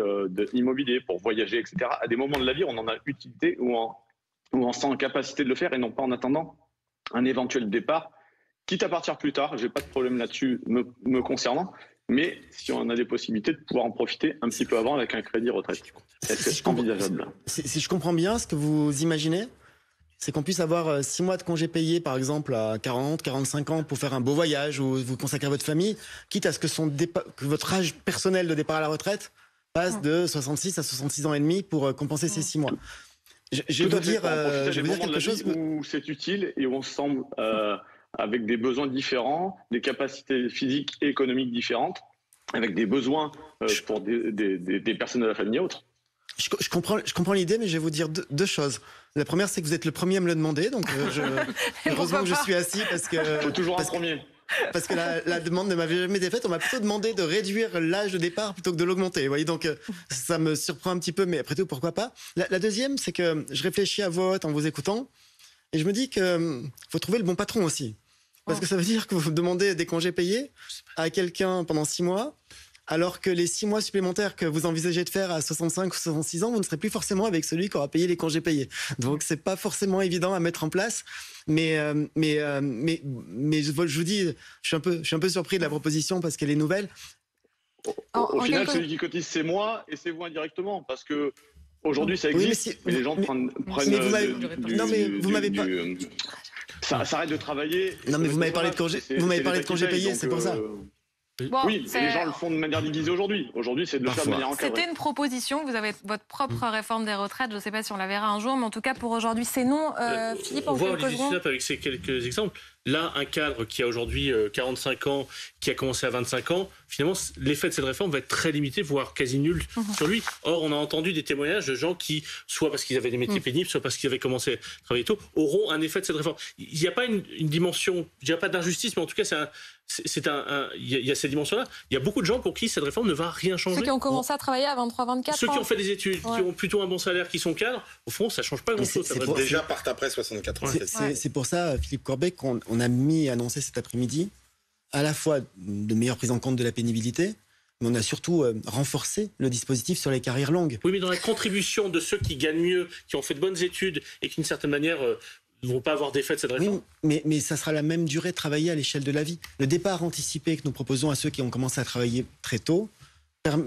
immobiliers, pour voyager, etc. À des moments de la vie, on en a utilité ou on sent en capacité de le faire et non pas en attendant un éventuel départ, quitte à partir plus tard. Je n'ai pas de problème là-dessus me concernant, mais si on a des possibilités de pouvoir en profiter un petit peu avant avec un crédit retraite. Est-ce que c'est envisageable? Si je comprends bien, ce que vous imaginez, c'est qu'on puisse avoir 6 mois de congés payés, par exemple, à 40, 45 ans pour faire un beau voyage ou vous consacrer à votre famille, quitte à ce que votre âge personnel de départ à la retraite passe de 66 à 66 ans et demi pour compenser ces 6 mois. Je veux dire quelque chose où c'est utile et où on se semble avec des besoins différents, des capacités physiques et économiques différentes, avec des besoins pour des personnes de la famille et autres. Je comprends l'idée, mais je vais vous dire deux choses. La première, c'est que vous êtes le premier à me le demander, donc heureusement que je suis assis parce que... Faut toujours un premier. Parce que la demande ne m'avait jamais été faite. On m'a plutôt demandé de réduire l'âge de départ plutôt que de l'augmenter. Vous voyez, donc ça me surprend un petit peu, mais après tout, pourquoi pas. La deuxième, c'est que je réfléchis à voix haute en vous écoutant, et je me dis qu'il faut trouver le bon patron aussi. Parce que ça veut dire que vous demandez des congés payés à quelqu'un pendant 6 mois, alors que les 6 mois supplémentaires que vous envisagez de faire à 65 ou 66 ans, vous ne serez plus forcément avec celui qui aura payé les congés payés. Donc c'est pas forcément évident à mettre en place. Mais je vous dis, je suis un peu surpris de la proposition parce qu'elle est nouvelle. Au final, celui qui cotise, c'est moi et c'est vous indirectement, parce que aujourd'hui ça existe, mais les gens prennent. Non, mais vous m'avez pas. Ça arrête de travailler. Non, mais vous m'avez parlé de congés. Vous m'avez parlé de congés payés, c'est pour ça. Bon, oui, les gens le font de manière déguisée aujourd'hui. Aujourd'hui, c'est de le faire de manière encadrée. C'était une proposition. Vous avez votre propre réforme des retraites. Je ne sais pas si on la verra un jour, mais en tout cas, pour aujourd'hui, c'est non. Philippe, on voit Olivier Dussopt avec ces quelques exemples. Là, un cadre qui a aujourd'hui 45 ans, qui a commencé à 25 ans, finalement, l'effet de cette réforme va être très limité, voire quasi nul sur lui. Or, on a entendu des témoignages de gens qui, soit parce qu'ils avaient des métiers pénibles, soit parce qu'ils avaient commencé à travailler tôt, auront un effet de cette réforme. Il n'y a pas une dimension, je dirais pas d'injustice, mais en tout cas, il y a cette dimension-là. Il y a beaucoup de gens pour qui cette réforme ne va rien changer. Ceux qui ont commencé à travailler à 23, 24 Ceux qui ont fait des études, qui ont plutôt un bon salaire, qui sont cadres, au fond, ça ne change pas grand-chose. Déjà partent après 64 ans. C'est pour ça, Philippe Corbet, qu'on a annoncé cet après-midi à la fois de meilleure prise en compte de la pénibilité, mais on a surtout renforcé le dispositif sur les carrières longues. Oui, mais dans la contribution de ceux qui gagnent mieux, qui ont fait de bonnes études et qui, d'une certaine manière, ne vont pas avoir d'effet de cette réforme. Oui, mais ça sera la même durée de travailler à l'échelle de la vie. Le départ anticipé que nous proposons à ceux qui ont commencé à travailler très tôt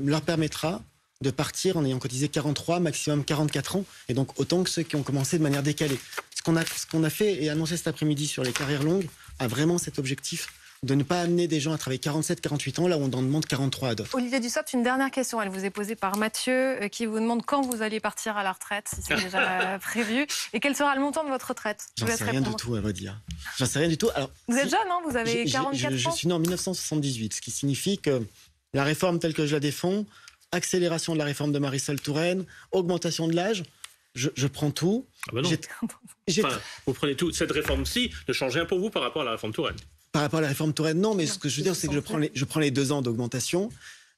leur permettra de partir en ayant cotisé 43, maximum 44 ans, et donc autant que ceux qui ont commencé de manière décalée. Ce qu'on a fait et annoncé cet après-midi sur les carrières longues a vraiment cet objectif de ne pas amener des gens à travailler 47, 48 ans, là où on en demande 43 à d'autres. Olivier Dussopt, une dernière question. Elle vous est posée par Mathieu, qui vous demande quand vous allez partir à la retraite, si c'est déjà prévu, et quel sera le montant de votre retraite. J'en sais rien du tout, à vrai dire. J'en sais rien du tout. Alors, vous êtes jeune, hein, vous avez 44 ans. Je suis né en 1978, ce qui signifie que la réforme telle que je la défends, accélération de la réforme de Marisol Touraine, augmentation de l'âge, je prends tout. Ah bah non. Vous prenez tout. Cette réforme-ci ne change rien pour vous par rapport à la réforme Touraine. Par rapport à la réforme Touraine, non, mais ce que je veux dire, c'est que je prends les 2 ans d'augmentation.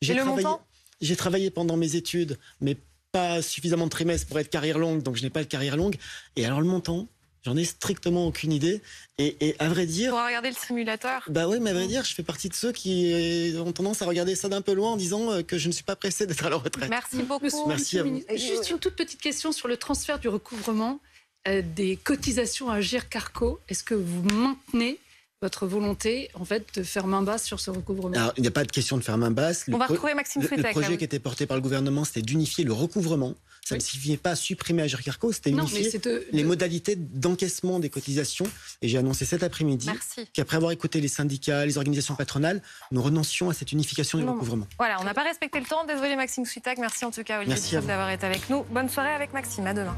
J'ai travaillé pendant mes études, mais pas suffisamment de trimestres pour être carrière longue, donc je n'ai pas de carrière longue. Et alors le montant, J'en ai strictement aucune idée. Et à vrai dire... On va regarder le simulateur. Bah oui, mais à vrai dire, je fais partie de ceux qui ont tendance à regarder ça d'un peu loin en disant que je ne suis pas pressé d'être à la retraite. Merci beaucoup. Merci à vous. Juste une toute petite question sur le transfert du recouvrement des cotisations à Agirc Arrco. Est-ce que vous maintenez votre volonté en fait, de faire main basse sur ce recouvrement? Alors, il n'y a pas de question de faire main basse. On va retrouver Maxime Souitek. Le projet qui était porté par le gouvernement, c'était d'unifier le recouvrement. Ça ne signifiait pas supprimer Agirc Arrco, c'était unifier les modalités d'encaissement des cotisations. Et j'ai annoncé cet après-midi qu'après avoir écouté les syndicats, les organisations patronales, nous renoncions à cette unification du recouvrement. Voilà, on n'a pas respecté le temps. Désolé Maxime Souitek. Merci en tout cas Olivier d'avoir été avec nous. Bonne soirée avec Maxime. À demain.